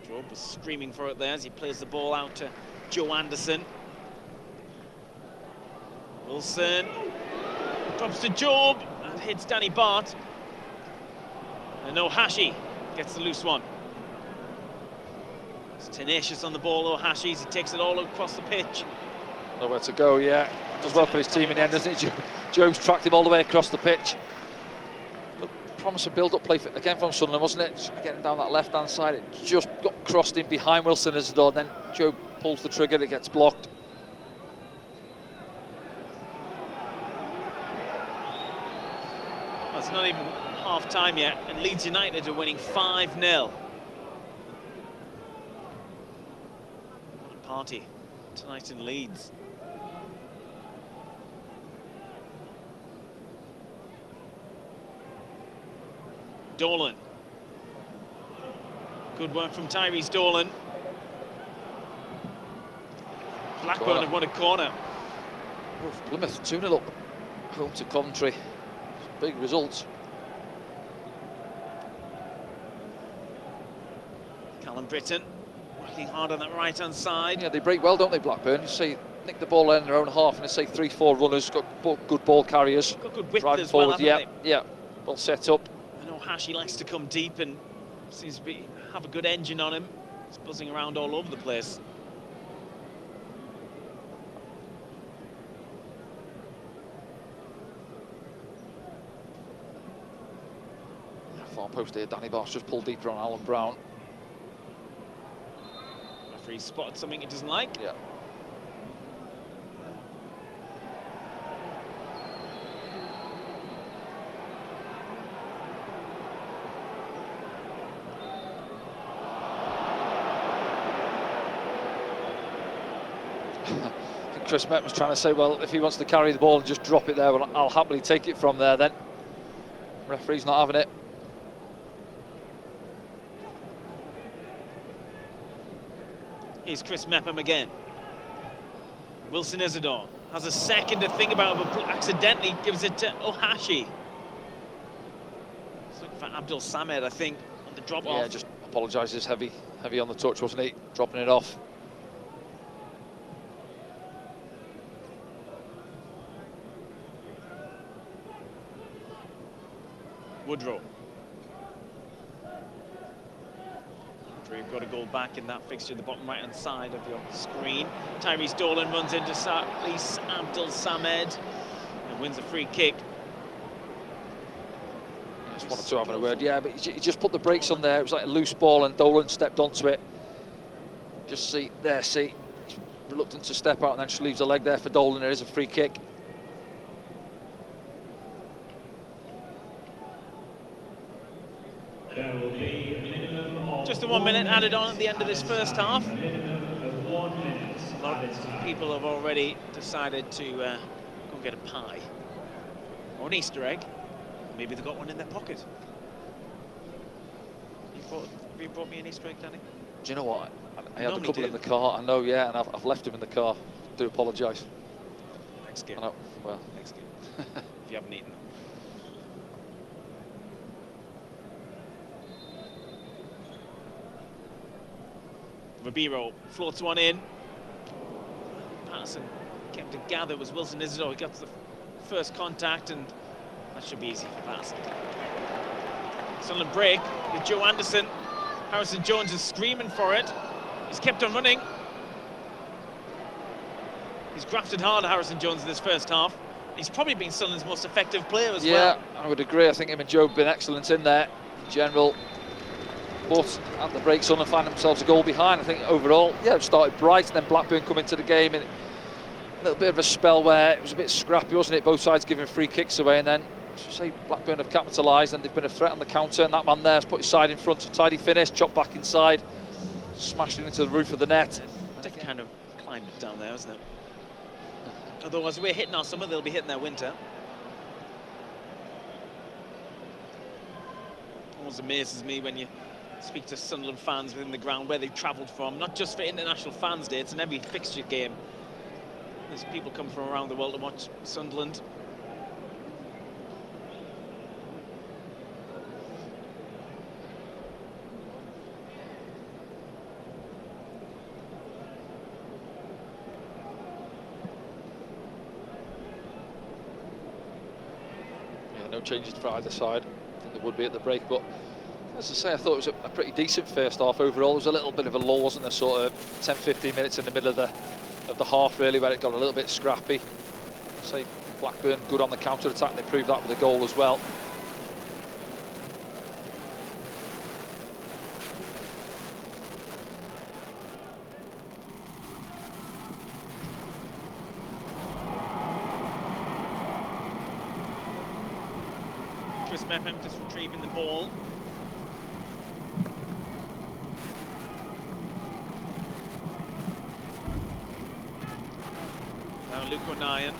Job was screaming for it there as he plays the ball out to Joe Anderson. Wilson drops to Job and hits Danny Bart. And Ohashi gets the loose one. It's tenacious on the ball, Ohashi, as he takes it all across the pitch. Nowhere to go, yeah. Does well for his team in the end, doesn't it? Joe's tracked him all the way across the pitch. Look, promise of build-up play again from Sunderland, wasn't it? Just getting down that left-hand side, it just got crossed in behind Wilson as the door. Then Joe pulls the trigger, it gets blocked. It's not even half-time yet, and Leeds United are winning 5-0. What a party tonight in Leeds. Dolan. Good work from Tyrese Dolan. Blackburn have won a corner. Plymouth 2-0 up, home to Coventry. Big results. Callum Britton working hard on that right-hand side. Yeah, they break well, don't they, Blackburn? You say nick the ball in their own half, and they say 3-4 runners, got good ball carriers. Got good width driving as forward. well, haven't they? Yeah, well set up. I know Hashi likes to come deep and seems to have a good engine on him. He's buzzing around all over the place. Far post here, Danny Barnes just pulled deeper on Alan Brown. Referee spotted something he doesn't like. Yeah. Chris Met was trying to say, well, if he wants to carry the ball and just drop it there, well, I'll happily take it from there then. Referee's not having it. Here's Chris Mepham again. Wilson Isidore has a second to think about, but accidentally gives it to Ohashi. He's looking for Abdul Samed, I think, on the drop off. Yeah, just apologises, heavy on the touch, wasn't he? Dropping it off. Woodrow. You've got a goal back in that fixture, the bottom right-hand side of your screen. Tyrese Dolan runs into Salis Abdul Samed and wins a free kick. I just wanted to have a word, yeah, but he just put the brakes on there. It was like a loose ball and Dolan stepped onto it. Just see, he's reluctant to step out and then just leaves a leg there for Dolan. There is a free kick. There will be a minimum of Just the 1 minute added on at the end of this first half. A minimum of 1 minute. A lot of people have already decided to go and get a pie or an Easter egg. Maybe they've got one in their pocket. Have you brought me an Easter egg, Danny? Do you know what? I had a Normally couple do. in the car, I know, yeah, and I've left them in the car. Do apologise. Next game. I know, well. Next game. If you haven't eaten them. Ribeiro floats one in. Patterson kept to gather. It was Wilson Isidore. He got to the first contact, and that should be easy for Patterson. Sunderland break with Joe Anderson. Harrison Jones is screaming for it. He's kept on running. He's grafted hard, Harrison Jones, in this first half. He's probably been Sunderland's most effective player as well. Yeah, I would agree. I think him and Joe have been excellent in there, in general. But at the break, Sunderland find themselves a goal behind. I think overall, yeah, it started bright, and then Blackburn come into the game in a little bit of a spell where it was a bit scrappy, wasn't it? Both sides giving free kicks away, and then, as you say, Blackburn have capitalised, and they've been a threat on the counter, and that man there has put his side in front, a tidy finish, chopped back inside, smashed it into the roof of the net. They've kind of climbed it down there, hasn't it? Although as we're hitting our summer, they'll be hitting their winter. Always amazes me when you speak to Sunderland fans within the ground where they've travelled from, not just for International Fans Day, it's in every fixture game. There's people come from around the world to watch Sunderland. Yeah, no changes for either side. I think there would be at the break, but as I say, I thought it was a pretty decent first half overall. There was a little bit of a lull, wasn't there, sort of 10-15 minutes in the middle of the half, really, where it got a little bit scrappy. Say Blackburn good on the counter-attack, they proved that with a goal as well. Chris Mepham just retrieving the ball. Now Luke O'Nien.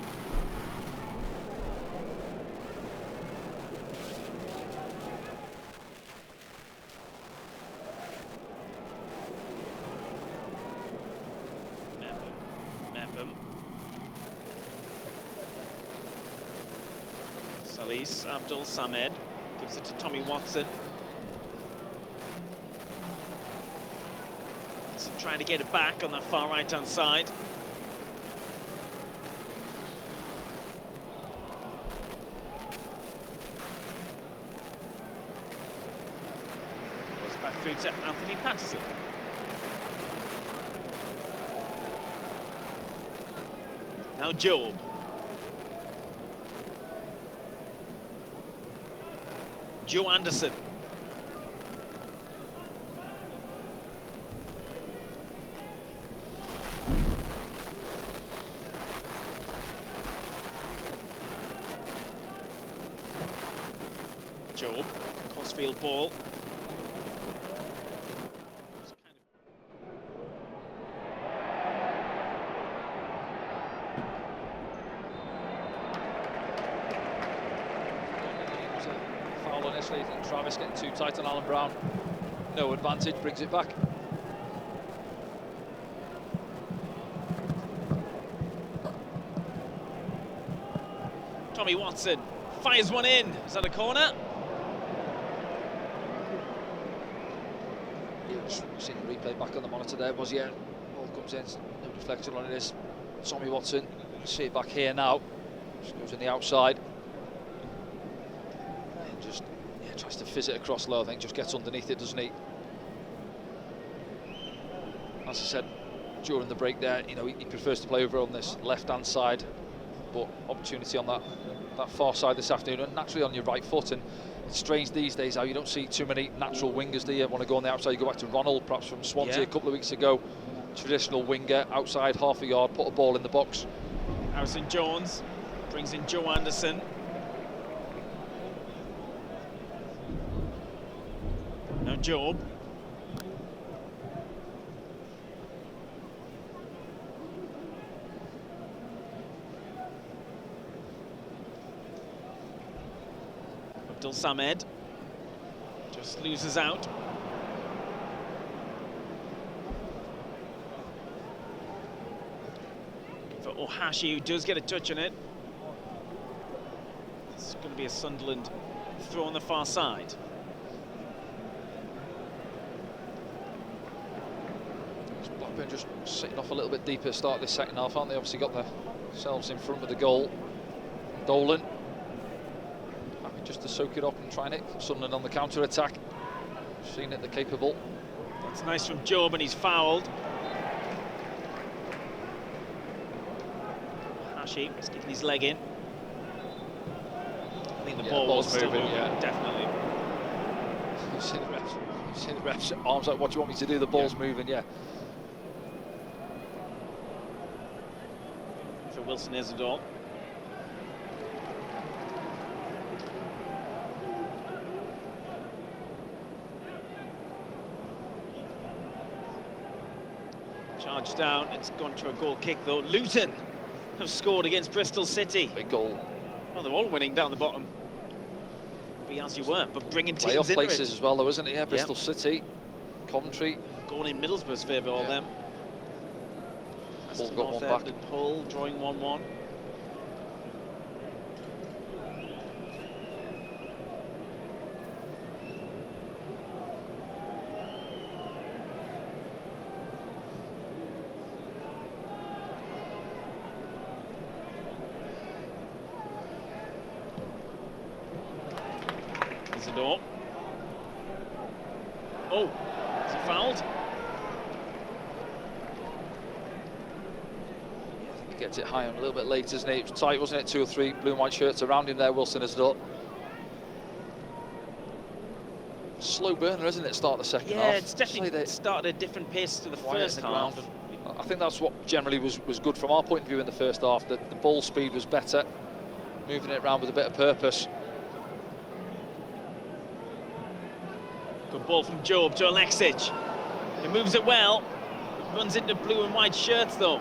Salis Abdul Samed gives it to Tommy Watson. So trying to get it back on that far right hand side. Goes back through to Anthony Patterson. Now Job. Joe Anderson. Job, crossfield ball. Travis getting too tight on Alan Brown. No advantage, brings it back. Tommy Watson fires one in. Is that a corner? Yeah, just seeing the replay back on the monitor there. Was, yeah, ball comes in, no deflection on it is. Tommy Watson, see it back here now. Just goes on the outside. And just tries to fizz it across low, I think, just gets underneath it, doesn't he? As I said during the break there, you know, he prefers to play over on this left-hand side, but opportunity on that far side this afternoon, and naturally on your right foot. And it's strange these days how you don't see too many natural wingers, do you? Want to go on the outside, you go back to Ronald, perhaps from Swansea a couple of weeks ago. Traditional winger, outside half a yard, put a ball in the box. Harrison Jones brings in Joe Anderson. Now Job. Abdul Samed just loses out. For Ohashi, who does get a touch on it. It's going to be a Sunderland throw on the far side. Blackburn just sitting off a little bit deeper start this second half, aren't they? Obviously got themselves in front with the goal. Dolan happy just to soak it up and try and hit Sunderland on the counter attack. Seen it, they're capable. That's nice from Job, and he's fouled. Hashi is getting his leg in. I think the ball was still moving, definitely. You've seen the ref's arms like, what do you want me to do? The ball's moving, yeah. For Wilson Isidore. Charge down, it's gone to a goal kick though. Luton have scored against Bristol City. Big goal. Well, they're all winning down the bottom. Be as you were, but bringing teams playoff into places it as well, though, isn't it? Yeah, Bristol City, Coventry. Going in Middlesbrough's favour, all them. Hull got one back. Hull drawing 1-1. Isidore. Oh, is he fouled? He gets it high and a little bit late, isn't he? It was tight, wasn't it? 2 or 3 blue and white shirts around him there, Wilson Isidore. Slow burner, isn't it, start the second half? Yeah, it's definitely started a different pace to the first half. I think that's what generally was good from our point of view in the first half. The ball speed was better, moving it around with a bit of purpose. Good ball from Job to Alexic. He moves it well. Runs into blue and white shirts though.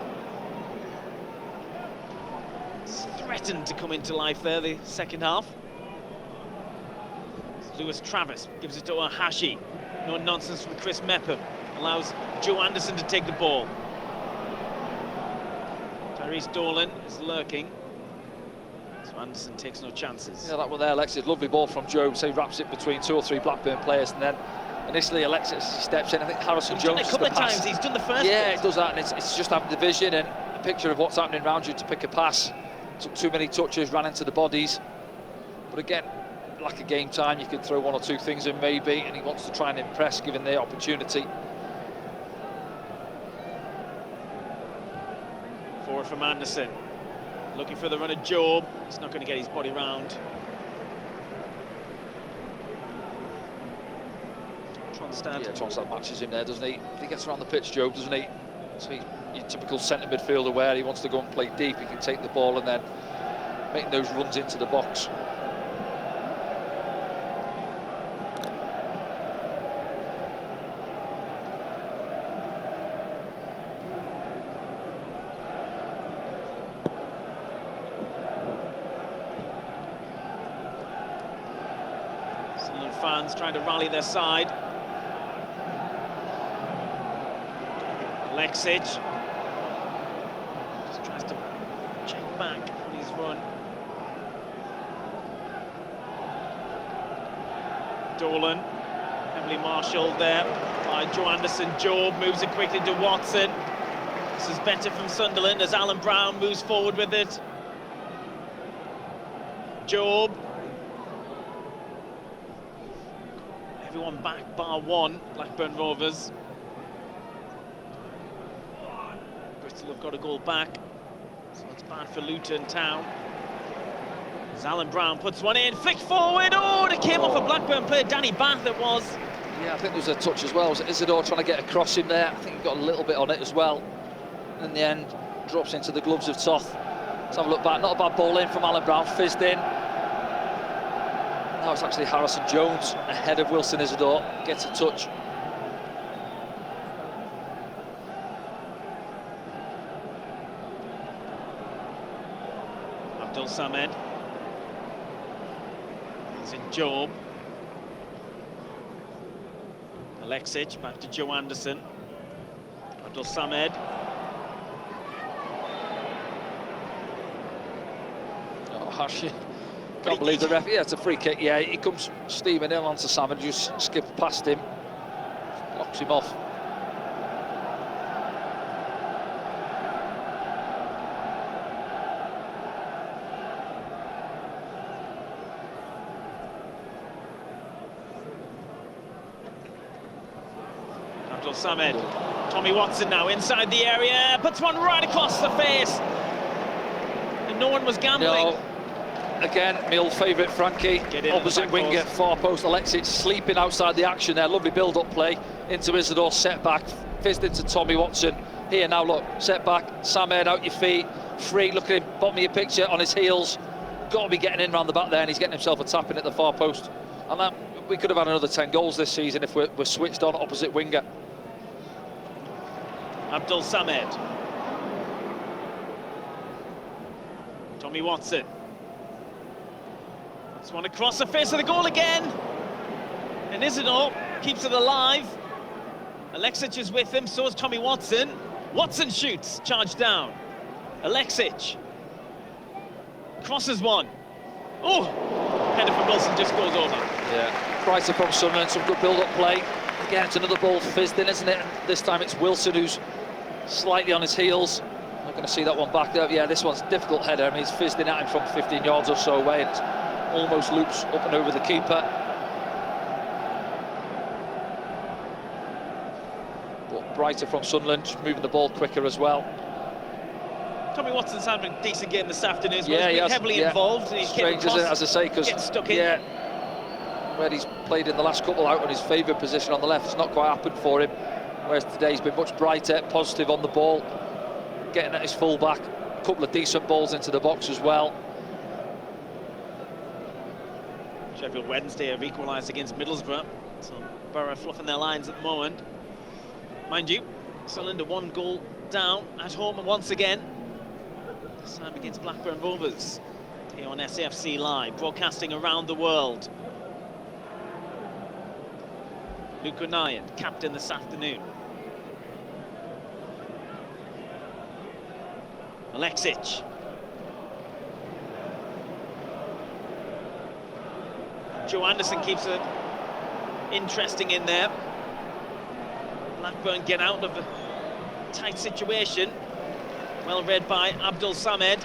It's threatened to come into life there, the second half. Lewis Travis gives it to Ohashi. No nonsense from Chris Mepham. Allows Joe Anderson to take the ball. Tyrese Dolan is lurking. So Anderson takes no chances. Yeah, that one there, Alexis. Lovely ball from Joe. So he wraps it between 2 or 3 Blackburn players, and then initially Alexis steps in. I think Harrison Jones. He's done it a couple of times. He's done the first. Yeah, bit. it does that, and it's just having the vision and a picture of what's happening around you to pick a pass. Took too many touches, ran into the bodies. But again, like a game time, you could throw 1 or 2 things in maybe, and he wants to try and impress given the opportunity. Forward from Anderson. Looking for the run of Job. He's not going to get his body round. Tronstad. Yeah, Tronstad matches him there, doesn't he? He gets around the pitch, Job, doesn't he? So he's your typical centre midfielder where he wants to go and play deep. He can take the ball and then make those runs into the box. Sunderland fans trying to rally their side. Alexic just tries to check back on his run. Dolan, heavily marshalled there by Joe Anderson. Job moves it quickly to Watson. This is better from Sunderland as Alan Brown moves forward with it. Job. Everyone back bar one, Blackburn Rovers. Bristol have got a goal back, so it's bad for Luton Town. As Alan Brown puts one in, flicked forward, oh, it came off a Blackburn player, Danny Bath it was. Yeah, I think there was a touch as well. Was it Isidore trying to get across him there? I think he got a little bit on it as well. In the end, drops into the gloves of Toth. Let's have a look back, not a bad ball in from Alan Brown, fizzed in. Now it's actually Harrison Jones ahead of Wilson Isidore, gets a touch. Abdul Samed. It's in Job. Alexic back to Joe Anderson. Abdul Samed. Oh, Hashi. Can't believe the ref. Yeah, it's a free kick. Yeah, he comes steaming in onto Sam and just skips past him, knocks him off. Abdul Samed. Tommy Watson now inside the area, puts one right across the face. And no one was gambling. No. Again, my old favourite Frankie, opposite winger, far post. Alexic sleeping outside the action there. Lovely build-up play into Isidore, set back, fizzed into Tommy Watson. Here now, look, set back, Samed out your feet, free, look at him, bottom of your picture, on his heels. Got to be getting in round the back there, and he's getting himself a tap in at the far post. And that, we could have had another 10 goals this season if we're switched on opposite winger. Abdul Samed. Tommy Watson. This one across the face of the goal again. And Isidore keeps it alive. Alexic is with him, so is Tommy Watson. Watson shoots, charged down. Alexic crosses one. Oh, header from Wilson just goes over. Yeah, Pricer from Sunderland, some good build-up play. Again, it's another ball fizzed in, isn't it? And this time it's Wilson who's slightly on his heels. Not going to see that one back there. Yeah, this one's a difficult header. I mean, he's fizzed in at him from 15 yards or so away. And almost loops up and over the keeper. But Brighter from Sunderland, moving the ball quicker as well. Tommy Watson's having a decent game this afternoon as well. Yeah, He's been heavily involved. And he's strange, as I say, because stuck in. Yeah, where he's played in the last couple out on his favoured position on the left, it's not quite happened for him. Whereas today he's been much brighter, positive on the ball, getting at his full back. A couple of decent balls into the box as well. Sheffield Wednesday have equalised against Middlesbrough, so Borough fluffing their lines at the moment. Mind you, Sunderland are 1 goal down at home once again. This time against Blackburn Rovers. Here on SAFC Live, broadcasting around the world. Luke O'Nien, captain this afternoon. Alexic. Joe Anderson keeps it interesting in there. Blackburn get out of a tight situation. Well read by Abdul Samed.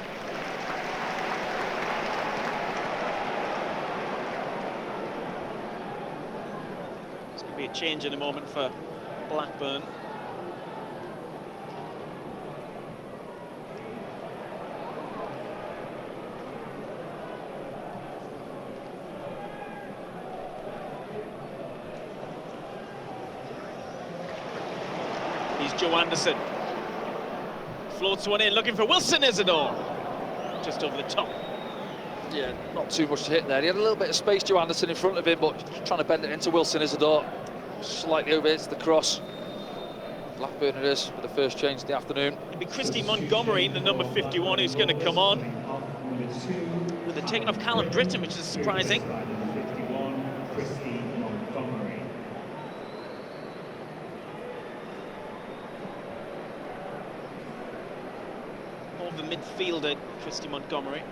It's going to be a change in a moment for Blackburn. Joe Anderson floats one in, looking for Wilson Isidore, just over the top. Yeah, not too much to hit there. He had a little bit of space, Joe Anderson, in front of him, but trying to bend it into Wilson Isidore. Slightly over it's the cross. Blackburn it is for the first change of the afternoon. It'll be Christy Montgomery, the number 51, who's going to come on. But they're taking off Callum Britton, which is surprising. The midfielder, Christy Montgomery.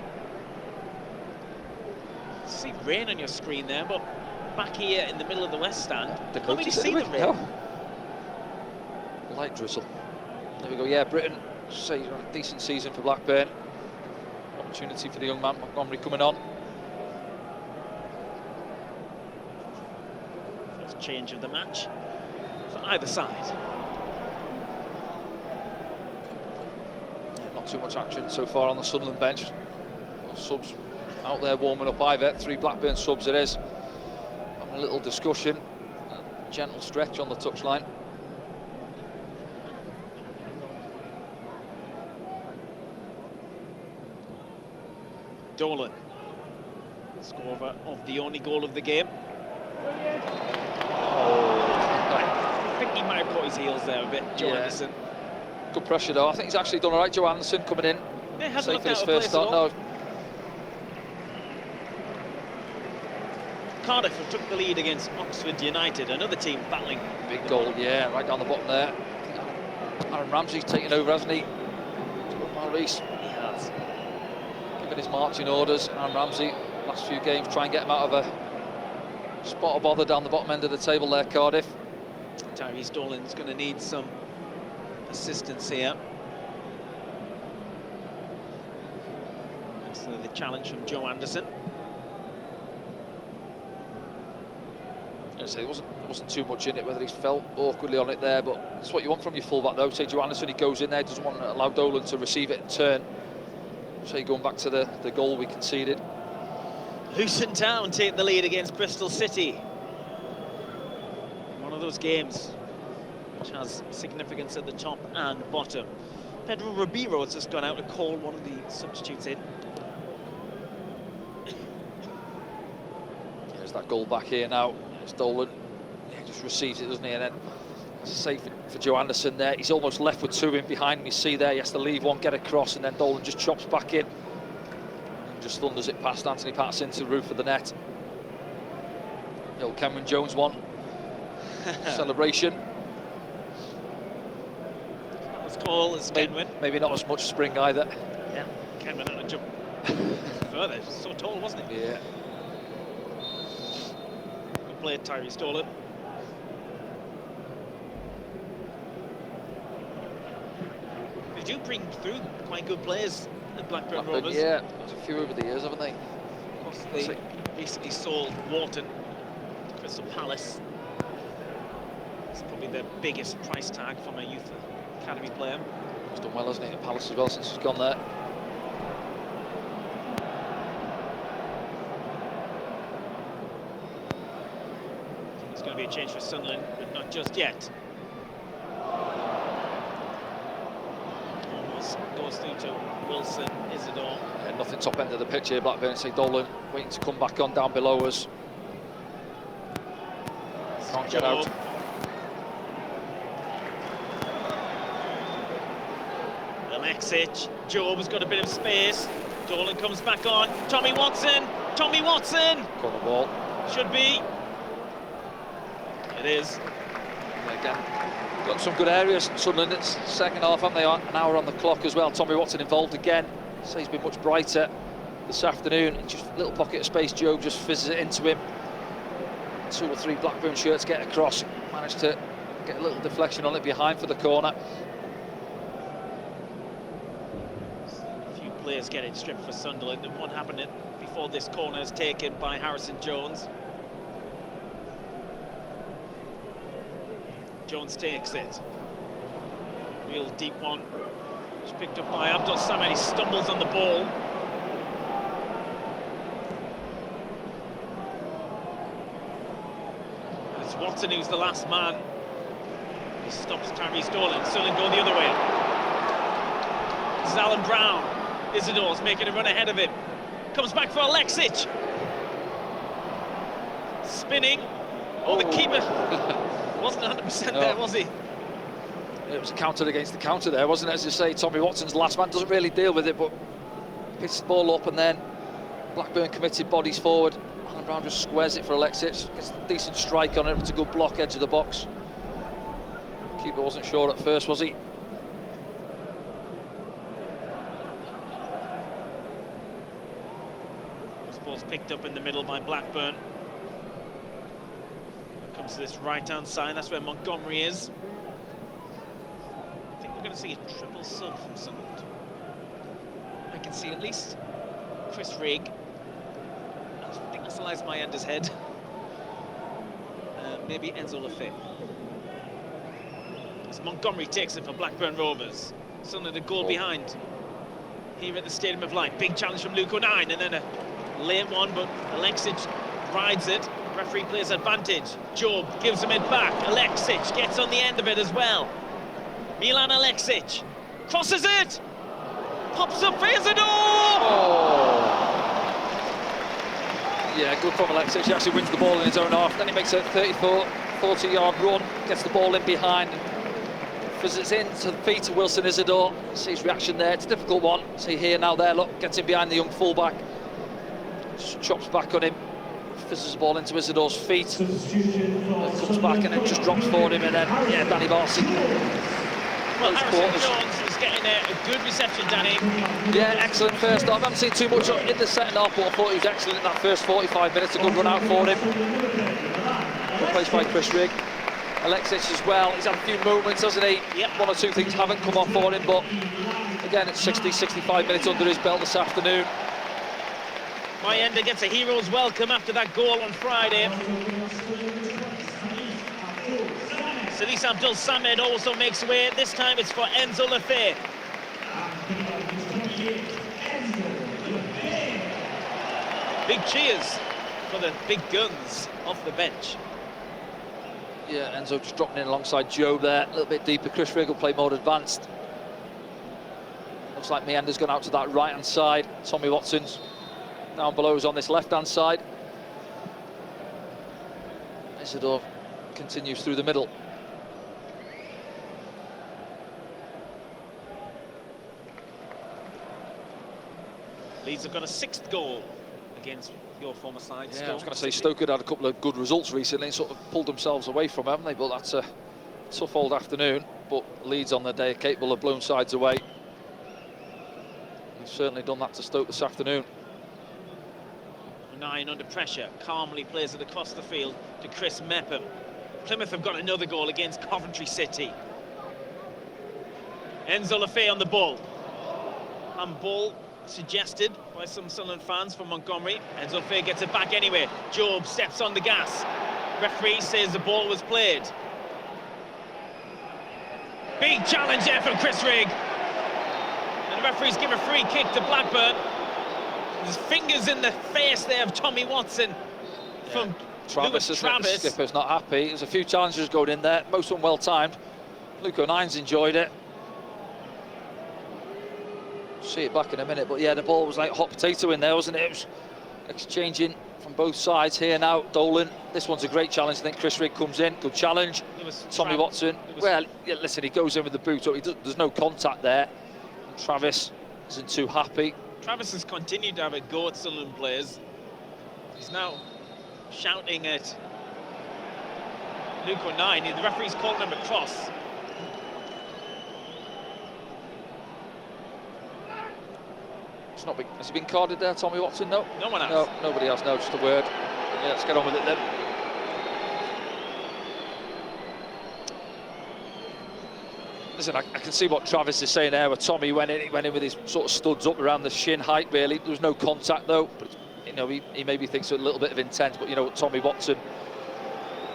See rain on your screen there, but back here in the middle of the West Stand, you can't really see the rain. No. Light drizzle. There we go. Yeah, Britton, say a decent season for Blackburn. Opportunity for the young man, Montgomery, coming on. First change of the match for either side. Not too much action so far on the Sunderland bench. Subs out there warming up either. 3 Blackburn subs it is. Having a little discussion. A gentle stretch on the touchline. Dolan, scorer of the only goal of the game. I think he might have caught his heels there a bit, Joe Anderson. Good pressure though. I think he's actually done all right. Joe Anderson coming in. Yeah, hasn't looked for his out of first place at start. all. No. Cardiff have took the lead against Oxford United, another team battling. Big goal, yeah, right down the bottom there. Aaron Ramsey's taken over, hasn't he? Maurice. He has. Given his marching orders. Aaron Ramsey, last few games, try and get him out of a spot of bother down the bottom end of the table there, Cardiff. Tyrese Dolan's going to need some assistance here. So the challenge from Joe Anderson. There wasn't too much in it, whether he felt awkwardly on it there, but that's what you want from your fullback though. Say Joe Anderson, he goes in there, doesn't want to allow Dolan to receive it and turn. Say going back to the goal we conceded. Luton Town take the lead against Bristol City. One of those games which has significance at the top and bottom. Pedro Ribeiro has just gone out to call one of the substitutes in. There's that goal back here now. It's Dolan. He just receives it, doesn't he? And then, as I say, for Joe Anderson there, he's almost left with 2 in behind him. You see there, he has to leave one, get across, and then Dolan just chops back in. And just thunders it past Anthony Patterson to the roof of the net. The old Cameron Jones one. Celebration. That was cool as Kenwin. Maybe not as much spring either. Yeah, Kenwin had to jump further. So tall, wasn't he? Yeah. Good play, Tyrese Dolan. They do bring through quite good players at Blackburn Rovers. Yeah, there's a few over the years, haven't they? Of course, they recently sold Wharton to Crystal Palace. It's probably their biggest price tag from a youth academy player. He's done well, hasn't he, at Palace as well since he's gone there. It's going to be a change for Sunderland, but not just yet. Almost goes through to Wilson Isidore. Yeah, nothing top end of the pitch here, Blackburn. Say Dolan waiting to come back on down below us. can't get out. Alexic, Job has got a bit of space. Dolan comes back on. Tommy Watson! Tommy Watson! Corner ball. Should be. It is. Yeah, again, got some good areas. Sunderland, it's second half, haven't they? An hour on the clock as well. Tommy Watson involved again. So he's been much brighter this afternoon. Just a little pocket of space. Job just fizzes it into him. 2 or 3 Blackburn shirts get across. Managed to get a little deflection on it behind for the corner. A few players getting stripped for Sunderland, and what happened before this corner is taken by Harrison Jones. Jones takes it. Real deep one. It's picked up by Abdul Samad. He stumbles on the ball. And it's Watson who's the last man. He stops Tyrese Dolan. Sunderland go the other way. This is Alan Brown. Isidore's making a run ahead of him. Comes back for Alexic. Spinning. Oh, the keeper wasn't 100% there, was he? It was counted against the counter there, wasn't it? As you say, Tommy Watson's last man, doesn't really deal with it, but picks the ball up, and then Blackburn committed bodies forward. Alan Brown just squares it for Alexic. Gets a decent strike on it. It's a good block, edge of the box. Keeper wasn't sure at first, was he? This ball's picked up in the middle by Blackburn. Comes to this right-hand side. That's where Montgomery is. I think we're going to see a triple sub from Sunderland. I can see at least Chris Rigg. I think that's lies my ender's head. Maybe Enzo Lefebvre. As Montgomery takes it for Blackburn Rovers. Sunderland a goal behind here at the Stadium of Light. Big challenge from Luke O'Nien, and then a late one, but Alexic rides it. Referee plays advantage. Job gives him it back. Alexic gets on the end of it as well. Milan Alexic crosses it. Pops up for Isidore. Oh. Yeah, good from Alexic. He actually wins the ball in his own half. Then he makes a 40-yard run, gets the ball in behind, fizzes into the feet of Wilson Isidore. See his reaction there. It's a difficult one. See here, now there, look, gets in behind the young fullback. Just chops back on him. Fizzes the ball into Isidore's feet, comes back and it just drops for him, and then, yeah, Danny Barcy. Well, Harrison Jones is getting a good reception, Danny. Yeah, excellent first half. I haven't seen too much in the second half, but I thought he was excellent in that first 45 minutes. A good run out for him. Replaced by Chris Rigg. Alexic as well. He's had a few moments, hasn't he? Yep. 1 or 2 things haven't come off for him, but again, it's 65 minutes under his belt this afternoon. Mayenda gets a hero's welcome after that goal on Friday. Tyrese Abdul Samad also makes way. This time it's for Enzo Lefebvre. Big cheers for the big guns off the bench. Yeah, Enzo just dropping in alongside Joe there, a little bit deeper. Chris Rigg will play more advanced. Looks like Meander's gone out to that right-hand side. Tommy Watson's down below is on this left-hand side. Isidore continues through the middle. Leeds have got a 6th goal against your former side. Yeah, I was going to say Stoke had a couple of good results recently and sort of pulled themselves away from it, haven't they? But that's a tough old afternoon. But Leeds on the day are capable of blowing sides away. He's certainly done that to Stoke this afternoon. 9 under pressure, calmly plays it across the field to Chris Mepham. Plymouth have got another goal against Coventry City. Enzo Lefebvre on the ball. Handball suggested by some Sunderland fans from Montgomery. Enzo Lefebvre gets it back anyway. Job steps on the gas. Referee says the ball was played. Big challenge there from Chris Rigg. And the referees give a free kick to Blackburn. His fingers in the face there of Tommy Watson from Travis. Travis. The skipper's not happy. There's a few challenges going in there, most of them well timed. Luke O'Nien's enjoyed it. See it back in a minute, but yeah, the ball was like hot potato in there, wasn't it? It exchanging from both sides here now. Dolan, this one's a great challenge. I think Chris Rigg comes in, good challenge. Tommy Watson, well, yeah, listen, he goes in with the boot up. There's no contact there. And Travis isn't too happy. Travis has continued to have a go at Sunderland players. He's now shouting at Luke O'Neill. The referee's calling him a cross. It's not big. Has he been carded there, Tommy Watson? No. No one has. No, nobody has. No, just a word. Yeah, let's get on with it then. Listen, I can see what Travis is saying there. Where Tommy went in with his sort of studs up around the shin height. Really, there was no contact though. But you know, he maybe thinks a little bit of intent. But you know, Tommy Watson,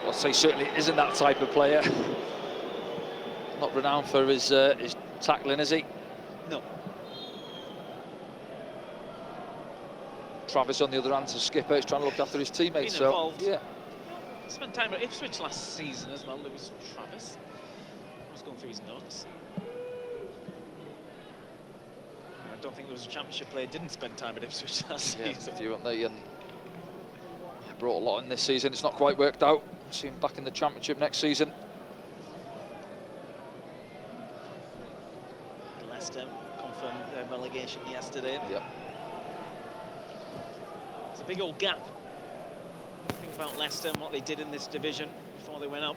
I'll say, certainly isn't that type of player. Not renowned for his tackling, is he? No. Travis, on the other hand, as a skipper, is trying to look after his teammates. Been so involved. yeah. Spent time at Ipswich last season as well. There was Travis. I was going through his notes. I don't think there was a championship player didn't spend time at Ipswich last season. A few, weren't they? And brought a lot in this season. It's not quite worked out. See him back in the championship next season. Leicester confirmed their relegation yesterday. Yep. It's a big old gap. Think about Leicester and what they did in this division before they went up.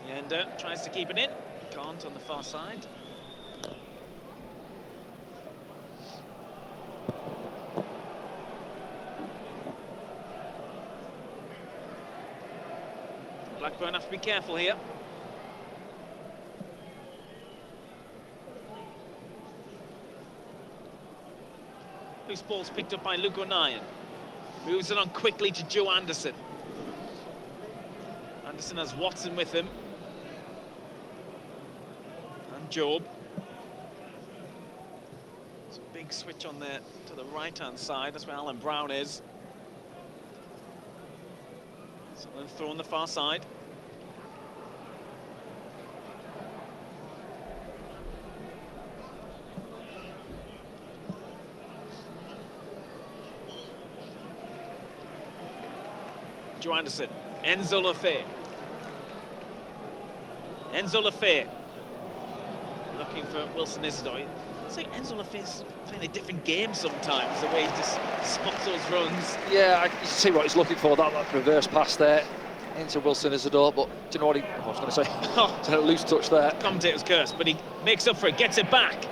Yenda tries to keep it in. Can't on the far side. Blackburn have to be careful here. Loose ball's picked up by Luke O'Neill. Moves it on quickly to Joe Anderson. Anderson has Watson with him. And Job. It's a big switch on there to the right-hand side. That's where Alan Brown is. Sunderland throw on the far side. Joe Anderson, Enzo Lafay. Enzo Lafay looking for Wilson Isidore. It's like Enzo Lafay's playing a different game sometimes, the way he just spots those runs. Yeah, you see what he's looking for, that reverse pass there into Wilson Isidore, but do you know what I was going to say? It's a loose touch there. Commentator's curse, but he makes up for it, gets it back.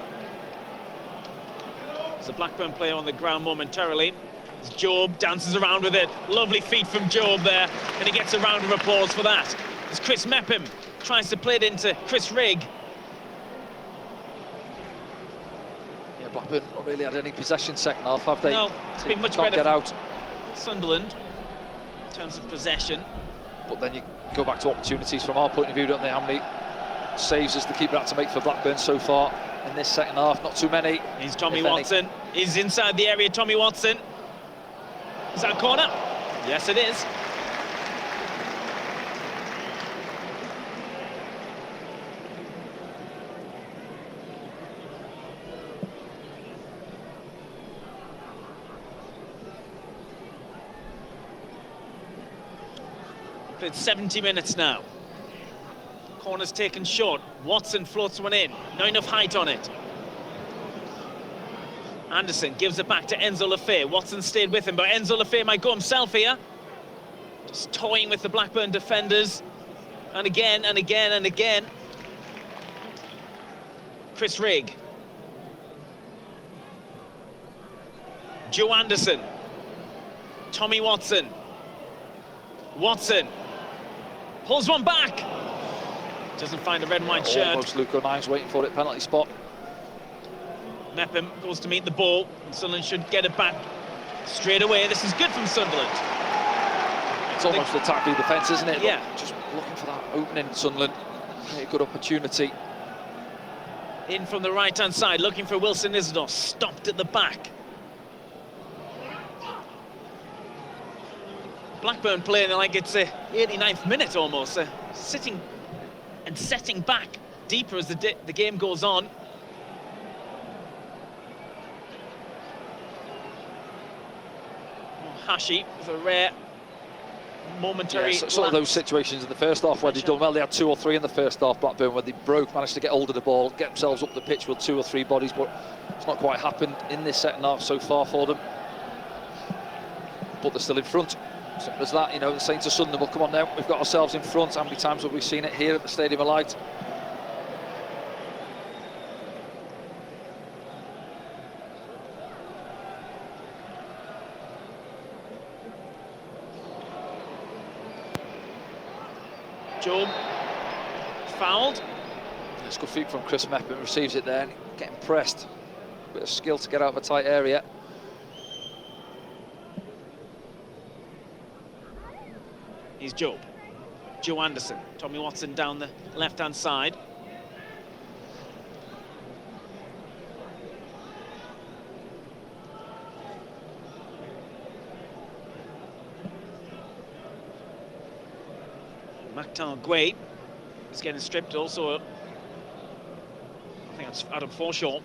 There's a Blackburn player on the ground momentarily. As Job dances around with it. Lovely feet from Job there, and he gets a round of applause for that. As Chris Mepham tries to play it into Chris Rigg. Yeah, Blackburn not really had any possession second half, have they? No, it's been much better. better Get out. Sunderland in terms of possession. But then you go back to opportunities from our point of view, don't they? How many saves has the keeper had to make for Blackburn so far in this second half? Not too many. Here's Tommy Watson. He's inside the area, Tommy Watson. Is that a corner? Yes, it is. Played 70 minutes now. Corner's taken short. Watson floats one in. Not enough height on it. Anderson gives it back to Enzo Lafay. Watson stayed with him, but Enzo Lafay might go himself here. Just toying with the Blackburn defenders. And again, and again, and again. Chris Rigg. Joe Anderson. Tommy Watson. Watson. Pulls one back. Doesn't find a red and white shirt. Almost Luke O'Nine's waiting for it, penalty spot. Mepham goes to meet the ball, and Sunderland should get it back straight away. This is good from Sunderland. It's almost attacking the defence, isn't it? Yeah. Just looking for that opening, Sunderland. A good opportunity. In from the right-hand side, looking for Wilson Isidore. Stopped at the back. Blackburn playing like it's the 89th minute almost, sitting and setting back deeper as the game goes on. Hashi with a rare momentary sort of those situations in the first half where they've done well. They had 2 or 3 in the first half, Blackburn, where they managed to get hold of the ball, get themselves up the pitch with 2 or 3 bodies, but it's not quite happened in this second half so far for them. But they're still in front. Simple as that, you know, the Saints of Sunderland will come on now. We've got ourselves in front. How many times have we seen it here at the Stadium of Light? Job fouled. It's good feet from Chris Meppen, receives it there and getting pressed. Bit of skill to get out of a tight area. He's Job. Joe Anderson. Tommy Watson down the left-hand side. Mactar Guay is getting stripped also. I think that's Adam Forshaw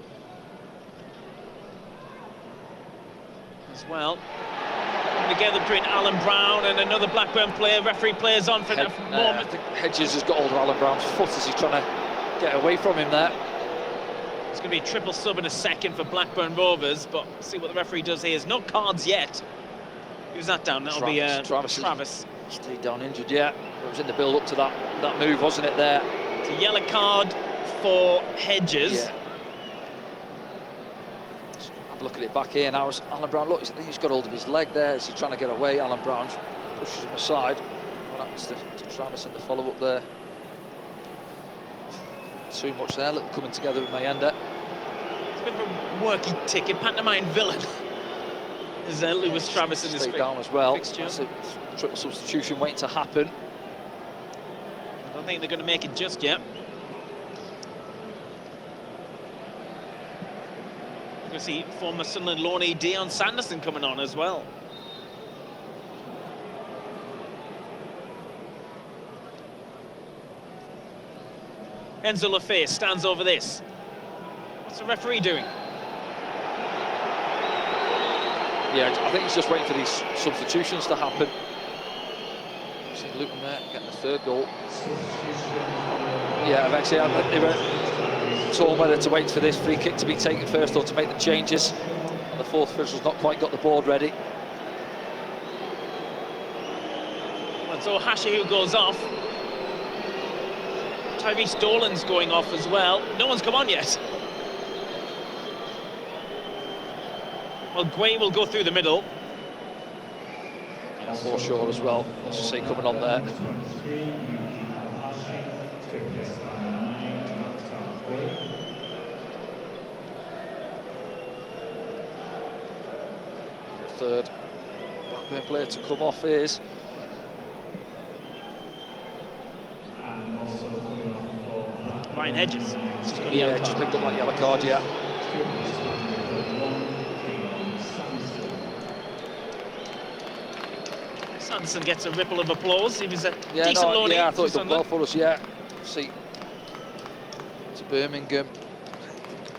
as well. Together between Alan Brown and another Blackburn player. Referee plays on for the moment. I think Hedges has got hold of Alan Brown's foot as he's trying to get away from him there. It's going to be a triple sub in a second for Blackburn Rovers, but see what the referee does here. There's no cards yet. Who's that down? That'll be Travis. Stayed down injured, yeah. It was in the build up to that move, wasn't it, there? It's a yellow card for Hedges. Yeah. Have a look at it back here now. Alan Brown, look, I think he's got hold of his leg there as he's trying to get away. Alan Brown pushes him aside. What happens to Travis in the follow-up there? Too much there, little coming together with Mayenda. It's a bit of a worky ticket, pantomime villain. Is Lewis Travis in this down as well. fixture. That's a triple substitution waiting to happen. I don't think they're going to make it just yet. We're going to see former Sunderland loanee Dion Sanderson coming on as well. Enzo Lafay stands over this. What's the referee doing? Yeah, I think he's just waiting for these substitutions to happen. See Luton there getting the 3rd goal. Yeah, eventually they were told whether to wait for this free kick to be taken first or to make the changes. And the 4th official's not quite got the board ready. And so Hashi who goes off. Tyrese Dolan's going off as well. No one's come on yet. Well, Guay will go through the middle. Yeah, Forshaw as well, as you say, coming on there. The 3rd Blackburn player to come off is Ryan Hedges. Yeah, just picked up that yellow card, yeah. Sanderson gets a ripple of applause. He was a decent loanee. Yeah, I thought he done well for us, yeah. See, to Birmingham.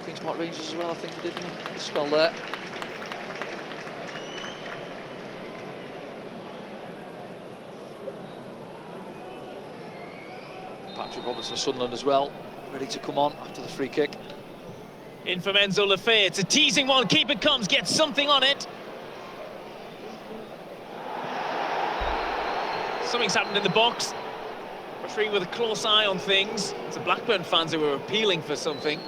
Queen's Park Rangers as well, I think he did, didn't he? Spell there. Patrick Robinson, Sunderland as well, ready to come on after the free kick. In from Enzo Lafay. It's a teasing one. Keeper comes, gets something on it. Something's happened in the box. Referee with a close eye on things. It's the Blackburn fans who were appealing for something.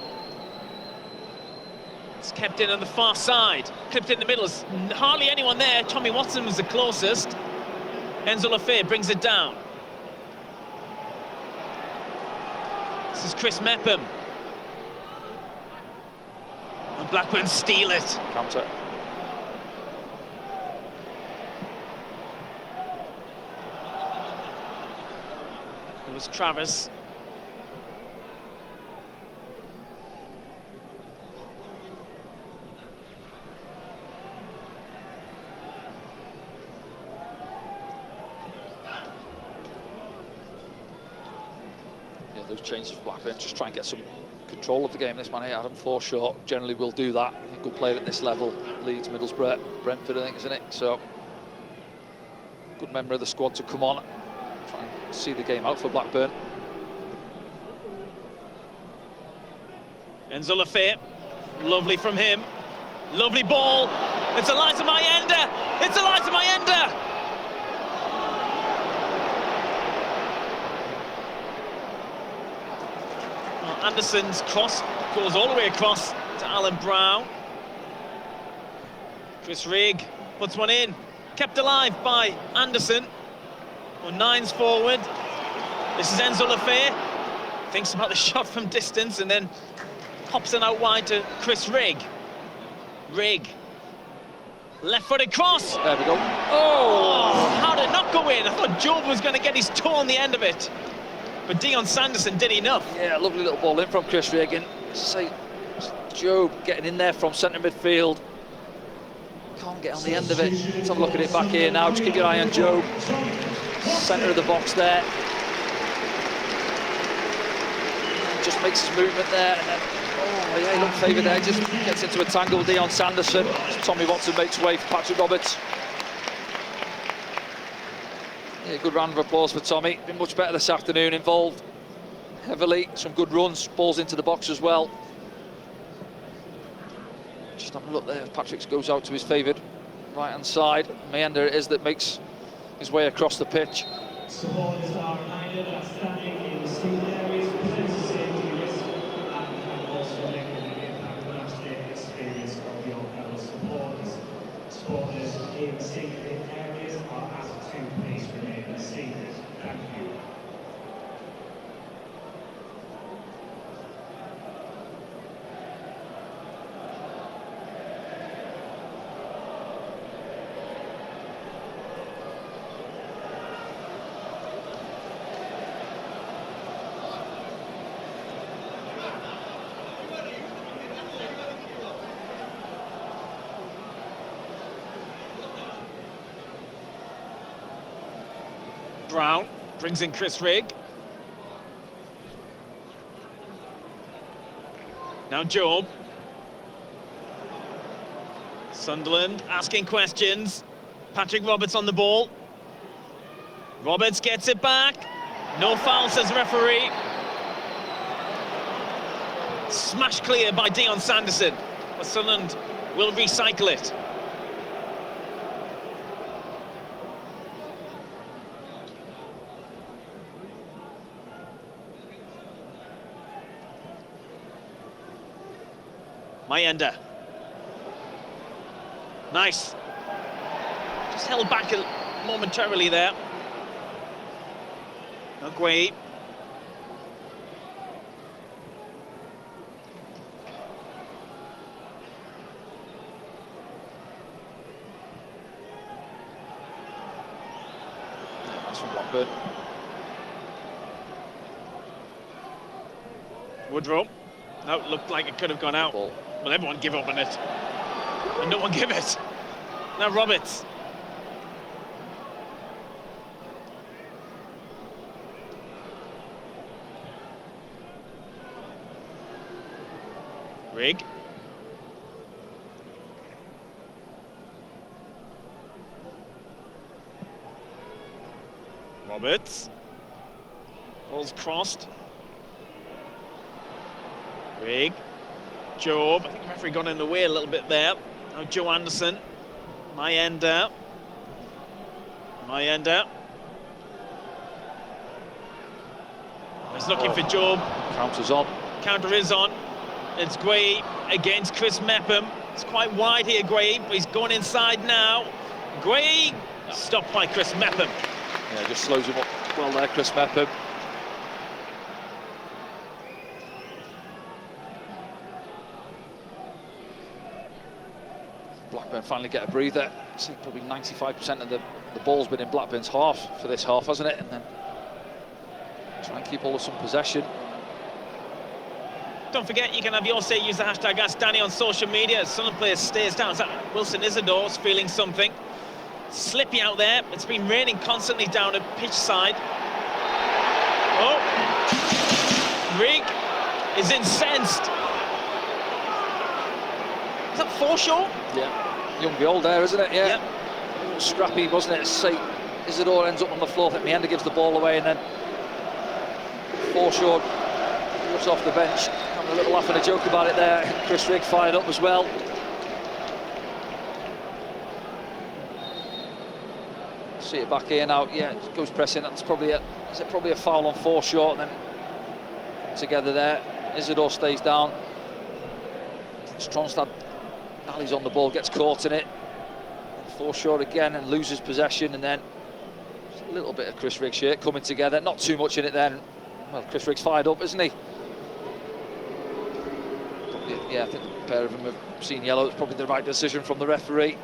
It's kept in on the far side. Clipped in the middle. There's hardly anyone there. Tommy Watson was the closest. Enzo Lafay brings it down. This is Chris Mepham. And Blackburn steal it. Counter. It was Travis. Yeah, those changes for Blackburn, just try and get some control of the game. This man here, Adam Forshaw, generally will do that. A good player at this level. Leeds, Middlesbrough, Brentford, I think, isn't it? So, good member of the squad to come on, try and see the game out for Blackburn. Enzo Lafayette, lovely from him. Lovely ball. It's Eliza Mayenda. It's Eliza Mayenda. Well, Anderson's cross goes all the way across to Alan Brown. Chris Rigg puts one in. Kept alive by Anderson. Well, nine's forward. This is Enzo Lafayette. Thinks about the shot from distance and then pops it out wide to Chris Rigg. Rigg, left-footed cross. There we go. Oh, how did it not go in? I thought Job was going to get his toe on the end of it, but Dion Sanderson did enough. Yeah, lovely little ball in from Chris Rigg. And say, Job getting in there from centre midfield. Can't get on the end of it. Let's have a look at it back here now. Just keep your eye on Job. Centre of the box there. Just makes his movement there. And then, oh, yeah, he looked favoured there. Just gets into a tangle with Dion Sanderson. Tommy Watson makes way for Patrick Roberts. Yeah, good round of applause for Tommy. Been much better this afternoon, involved heavily. Some good runs, balls into the box as well. Just have a look there. Patrick goes out to his favoured right-hand side. Mayenda it is that makes his way across the pitch. Supporters are reminded that standing in the student areas presents a safety risk and can also negatively impact the match-day experience of your fellow supporters. Supporters in secret areas are asked to please remain seated. Thank you. Brown brings in Chris Rigg. Now Job. Sunderland asking questions. Patrick Roberts on the ball. Roberts gets it back. No foul, says the referee. Smashed clear by Dion Sanderson. But Sunderland will recycle it. Mayenda. Nice. Just held back momentarily there. Ogway. That's from Blackburn. Woodrow. No, it looked like it could have gone out. Ball. Well, everyone give up on it. And no one give it. Now Roberts. Rigg. Roberts. Ball's crossed. Rigg. Job. I think the referee got in the way a little bit there. Now Joe Anderson. Mayenda. Mayenda. He's looking for Job. Counter's on. Counter is on. It's Guay against Chris Mepham. It's quite wide here, Guay, but he's going inside now. Guay stopped by Chris Mepham. Yeah, just slows him up well there, Chris Mepham. Blackburn finally get a breather. I see probably 95% of the ball's been in Blackburn's half for this half, hasn't it? And then try and keep all of some possession. Don't forget, you can have your say. Use the hashtag AskDanny on social media. As Sunderland player stares down. Is that Wilson Isidore's feeling something? Slippy out there. It's been raining constantly down at pitch side. Oh! Rigg is incensed. Is that Forshaw? Yeah, young the old there, isn't it? Yeah. Yep. Scrappy, wasn't it? Say, Isidore ends up on the floor. I think Meander gives the ball away, and then Forshaw looks off the bench, having a little laugh and a joke about it there. Chris Rigg fired up as well. See it back here now. Yeah, it goes pressing. That's probably probably a foul on Forshaw, and then together there. Isidore stays down. Stronstad rallies on the ball, gets caught in it. Forshaw again and loses possession, and then a little bit of Chris Rigg's shirt coming together. Not too much in it then. Well, Chris Rigg's fired up, isn't he? Probably, yeah, I think a pair of them have seen yellow. It's probably the right decision from the referee.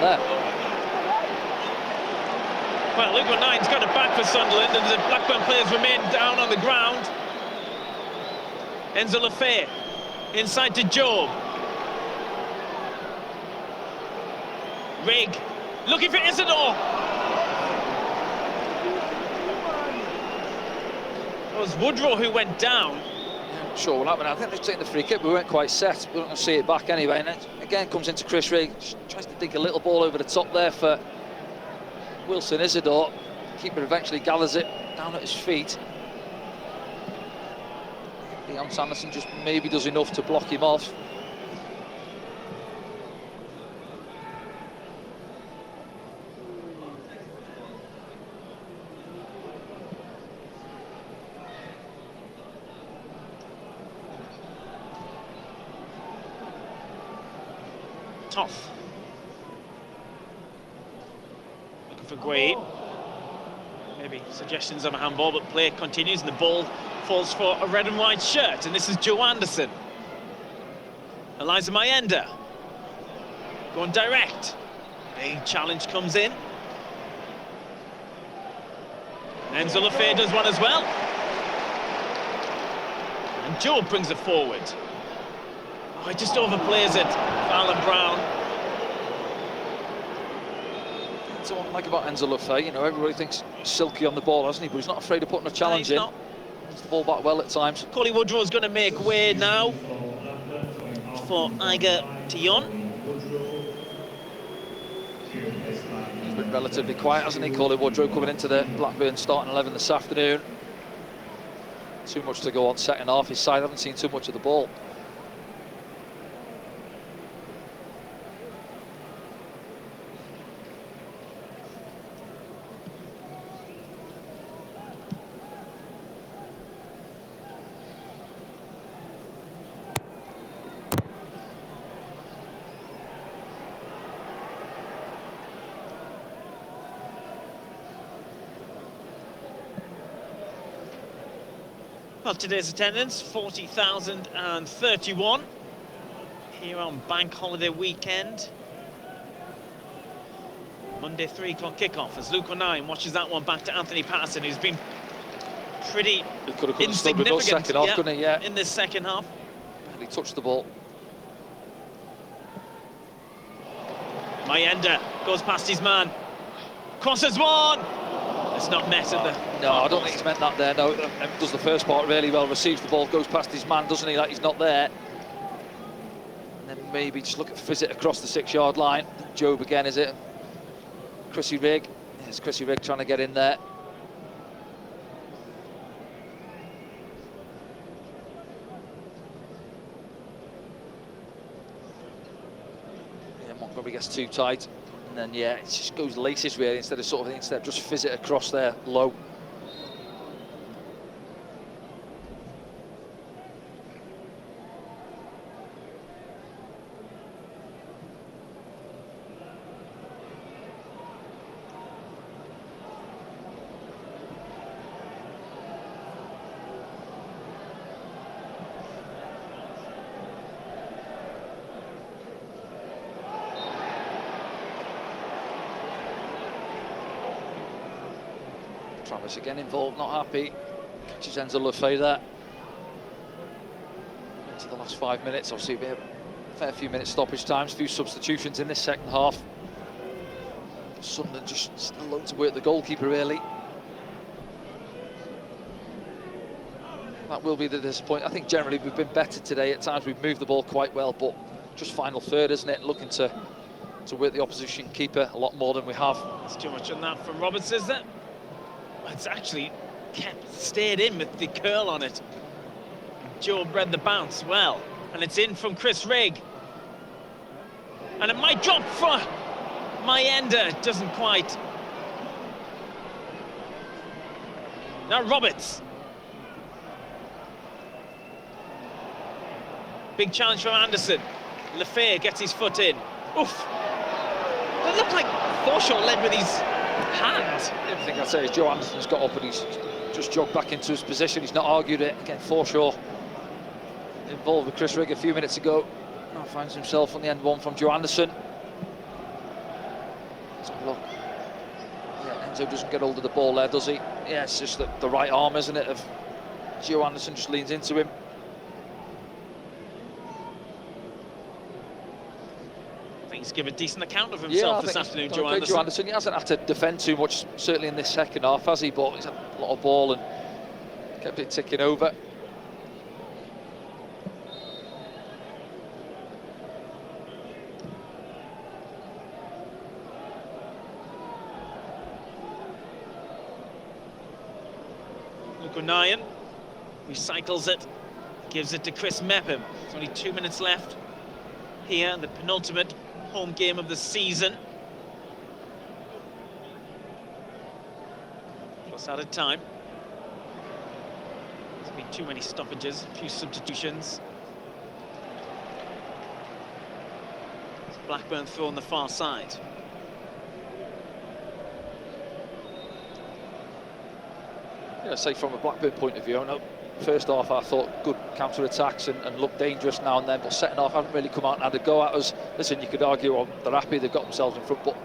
There. Well, Luke Nine's got it back for Sunderland, and the Blackburn players remain down on the ground. Enzo Lefebvre inside to Job. Rigg looking for Isidore. It was Woodrow who went down. Not sure what happened. I think they've taken the free kick, but we weren't quite set. We're not going to see it back anyway. And it again comes into Chris Rigg, tries to dig a little ball over the top there for Wilson Isidore. Keeper eventually gathers it down at his feet. Leon Sanderson just maybe does enough to block him off. Tough. Looking for Guay. Maybe suggestions of a handball, but play continues and the ball falls for a red and white shirt. And this is Joe Anderson. Eliza Mayenda going direct. A challenge comes in. And Enzo Lefebvre does one as well. And Joe brings it forward. Oh, he just overplays it. Alan Brown. That's what I like about Enzo Lefebvre. You know, everybody thinks he's silky on the ball, hasn't he? But he's not afraid of putting a challenge in. Not. Puts the ball back well at times. Coley Woodrow's going to make way now for Iger Tion. He's been relatively quiet, hasn't he? Coley Woodrow coming into the Blackburn starting 11 this afternoon. Too much to go on second half. His side haven't seen too much of the ball. Well, today's attendance, 40,031 here on Bank Holiday weekend. Monday 3 o'clock kickoff as Luke O'Nien watches that one back to Anthony Patterson, who's been pretty insignificant second half, couldn't he? Yeah. In this second half. He touched the ball. Mayenda goes past his man. Crosses one! It's not met at the... No, I don't think he's meant that there. No, does the first part really well, receives the ball, goes past his man, doesn't he, like he's not there. And then maybe just look at fizz it across the 6-yard line. Job again, is it? Chrissy Rigg. It's Chrissy Rigg trying to get in there. Yeah, Montgomery gets too tight. And then, yeah, it just goes laces really instead of just fizz it across there low. Travis again involved, not happy. Which is Enzo Lefebvre there. Into the last 5 minutes, obviously we have a fair few minutes stoppage times, a few substitutions in this second half. Sunderland just still loads to work the goalkeeper really. That will be the disappointment. I think generally we've been better today. At times we've moved the ball quite well, but just final third, isn't it? Looking to work the opposition keeper a lot more than we have. It's too much on that from Roberts, is it? It's actually stayed in with the curl on it. Joe read the bounce well, and it's in from Chris Rigg. And it might drop for Mayenda, doesn't quite. Now Roberts. Big challenge from Anderson. Lefebvre gets his foot in. Oof. It looked like Forshaw led with his hand. The only thing I'd say is Joe Anderson's got up and he's just jogged back into his position. He's not argued it. Again, Forshaw involved with Chris Rigg a few minutes ago. Now finds himself on the end one from Joe Anderson. Let's have a look. Yeah, Enzo doesn't get hold of the ball there, does he? Yeah, it's just the right arm, isn't it, of Joe Anderson, just leans into him. He's given a decent account of himself this afternoon, Joe Anderson. Joe Anderson. He hasn't had to defend too much, certainly in this second half, has he? But he's had a lot of ball and kept it ticking over. O'Nien recycles it, gives it to Chris Mepham. There's only 2 minutes left here, the penultimate home game of the season. Plus out of time. There's been too many stoppages, a few substitutions. It's Blackburn throw on the far side. Yeah, say from a Blackburn point of view, I know first half I thought good counter-attacks and looked dangerous now and then, but second half haven't really come out and had a go at us. Listen, you could argue, well, they're happy they've got themselves in front, but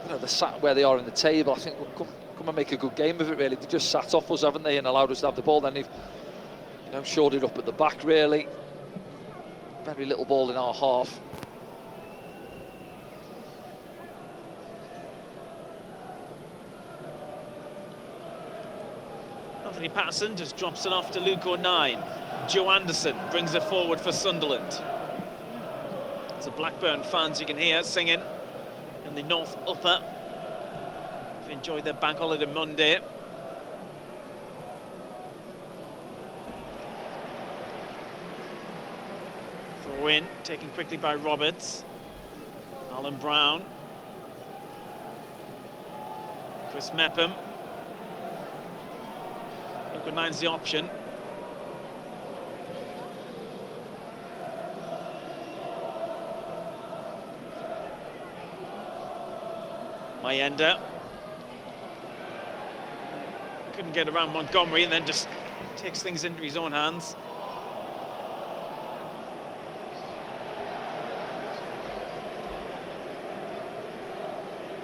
you know, they're sat where they are in the table. I think we'll come and make a good game of it really. They just sat off us, haven't they, and allowed us to have the ball. Then they've shored it up at the back really. Very little ball in our half. Anthony Patterson just drops it off to Luke O'Nien. Joe Anderson brings it forward for Sunderland. It's the Blackburn fans you can hear singing in the North Upper. If you enjoyed their bank holiday Monday. Throw in, taken quickly by Roberts. Alan Brown. Chris Mepham. O'Nien's the option. Mayenda couldn't get around Montgomery and then just takes things into his own hands.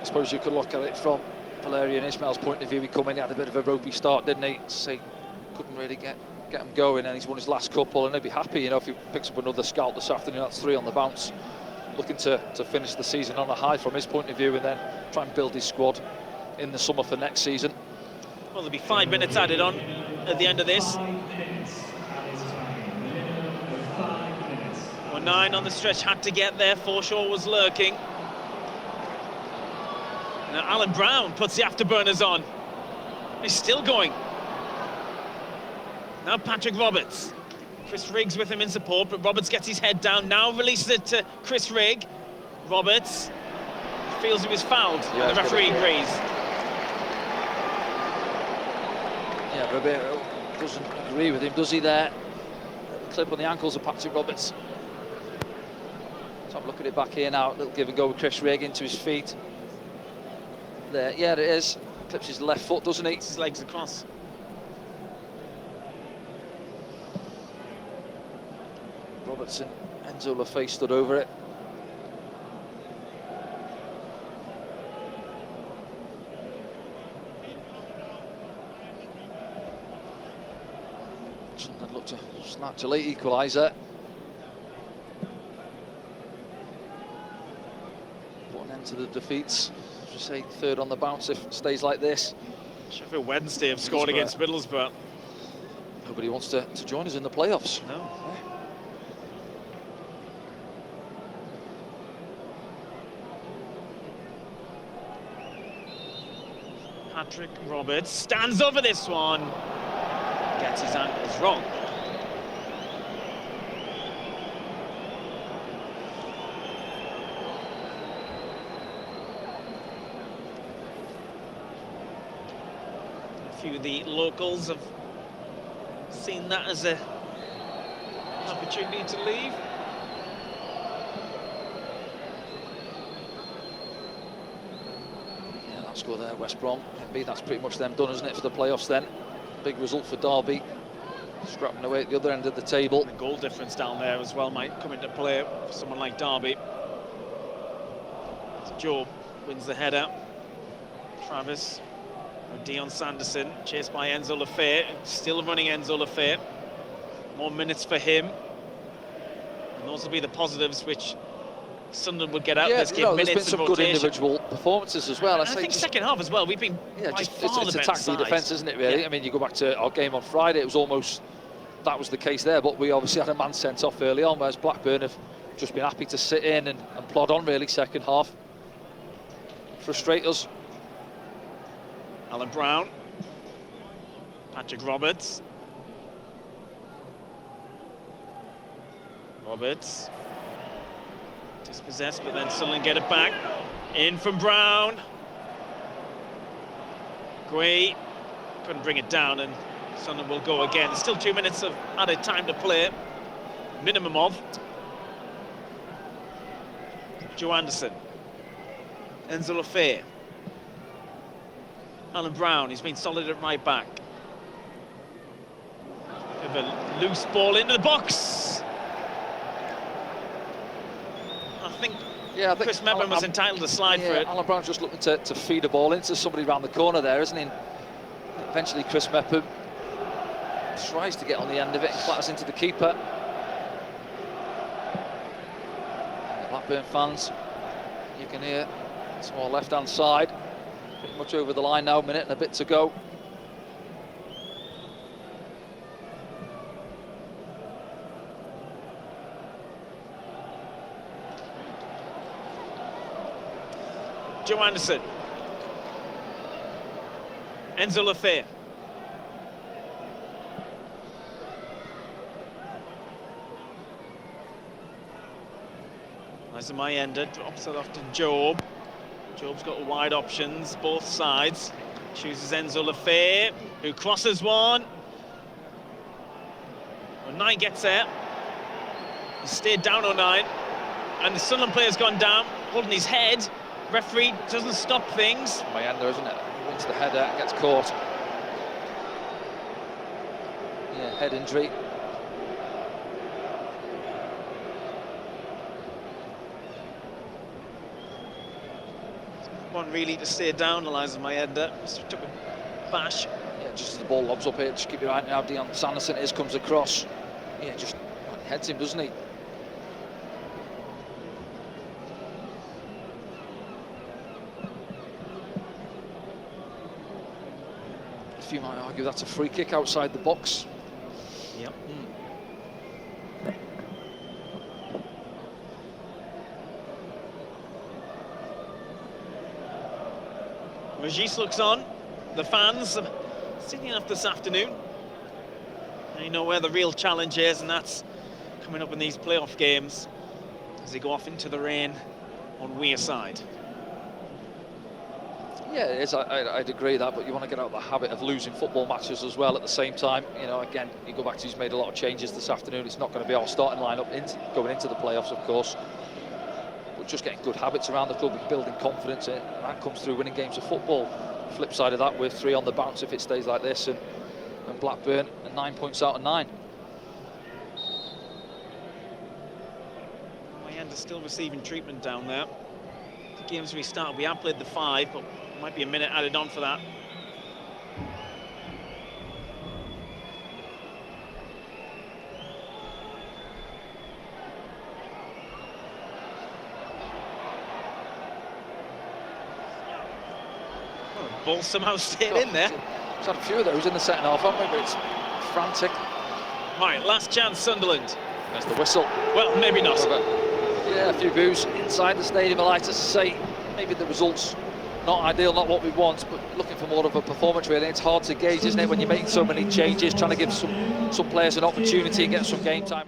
I suppose you could look at it from Valerian Ismail's point of view. He come in, he had a bit of a ropey start, didn't he? So couldn't really get him going, and he's won his last couple, and he'll be happy, if he picks up another scalp this afternoon. That's 3 on the bounce. Looking to finish the season on a high from his point of view, and then try and build his squad in the summer for next season. Well, there'll be 5 minutes added on at the end of this. 9 on the stretch, had to get there. Forshaw was lurking. Now Alan Brown puts the afterburners on. He's still going. Now Patrick Roberts. Chris Rigg's with him in support, but Roberts gets his head down, now releases it to Chris Rigg. Roberts feels he was fouled, and the referee agrees. Yeah, Ribeiro doesn't agree with him, does he there? Clip on the ankles of Patrick Roberts. Let's have a look at it back here now. Little give and go with Chris Rigg into his feet. There, yeah, it is. Clips his left foot, doesn't he? His legs across. Robertson, Enzo Lefebvre stood over it. Sunderland look to snatch a late equaliser. Put an end to the defeats. As you say, third on the bounce if it stays like this. Sheffield Wednesday have scored against Middlesbrough. Nobody wants to join us in the playoffs. No. Patrick Roberts stands over this one. Gets his ankles wrong. A few of the locals have seen that as an opportunity to leave. Yeah, that score there, West Brom. That's pretty much them done, isn't it, for the playoffs then? Big result for Derby. Scrapping away at the other end of the table. The goal difference down there as well might come into play for someone like Derby. Job wins the header. Travis, Dion Sanderson, chased by Enzo Lafay. Still running Enzo Lafay. More minutes for him. And those will be the positives which Sunderland would get out this game. There's been some good individual performances as well. I think second half as well, we've been it's attacking the defence, isn't it, really? Yeah. I mean, you go back to our game on Friday, it was almost, that was the case there, but we obviously had a man sent off early on, whereas Blackburn have just been happy to sit in and plod on, really, second half. Frustrate us. Alan Brown. Patrick Roberts. Roberts. Dispossessed, but then Sunderland get it back. In from Brown. Gray couldn't bring it down, and Sunderland will go again. There's still 2 minutes of added time to play. Minimum of. Joe Anderson. Enzo Lafay. Alan Brown, he's been solid at right back. Bit of a loose ball into the box. I think Chris Mebban was entitled to slide for it. Alan Brown's just looking to feed a ball into somebody around the corner there, isn't he? And eventually Chris Mebban tries to get on the end of it and clatters into the keeper. Blackburn fans, you can hear small left-hand side. Pretty much over the line now, minute and a bit to go. Joe Anderson. Enzo Lafay. As Mayenda drops it off to Job. Job's got wide options, both sides. Chooses Enzo Lafay, who crosses one. O'Nien gets there. He stayed down, O'Nien. And the Sunderland player's gone down, holding his head. Referee doesn't stop things. Mayenda, isn't it? He wins the header and gets caught. Yeah, head injury. One really to stay down, Eliza Mayenda. Took a bash. Yeah, just as the ball lobs up here, just keep your eye out. Dion Sanderson comes across. Yeah, just heads him, doesn't he? If you might argue that's a free kick outside the box. Yep. Regis looks on. The fans are sitting up this afternoon. They know where the real challenge is, and that's coming up in these playoff games as they go off into the rain on Wearside. Yeah, it is. I'd agree that, but you want to get out of the habit of losing football matches as well at the same time. You know, again, you go back to he's made a lot of changes this afternoon. It's not going to be our starting lineup going into the playoffs, of course. But just getting good habits around the club and building confidence, and that comes through winning games of football. Flip side of that, we're 3 on the bounce if it stays like this, and Blackburn are 9 points out of 9. Mayenda's still receiving treatment down there. The game's restarted. We have played the 5, but might be a minute added on for that. ball somehow stayed in there. We've had a few of those in the second half, haven't we? But it's frantic. Right, last chance, Sunderland. There's the whistle. Well, maybe not. Yeah, a few boos inside the stadium. I like to say maybe the results not ideal, not what we want, but looking for more of a performance really. It's hard to gauge, isn't it, when you're making so many changes, trying to give some players an opportunity and get some game time.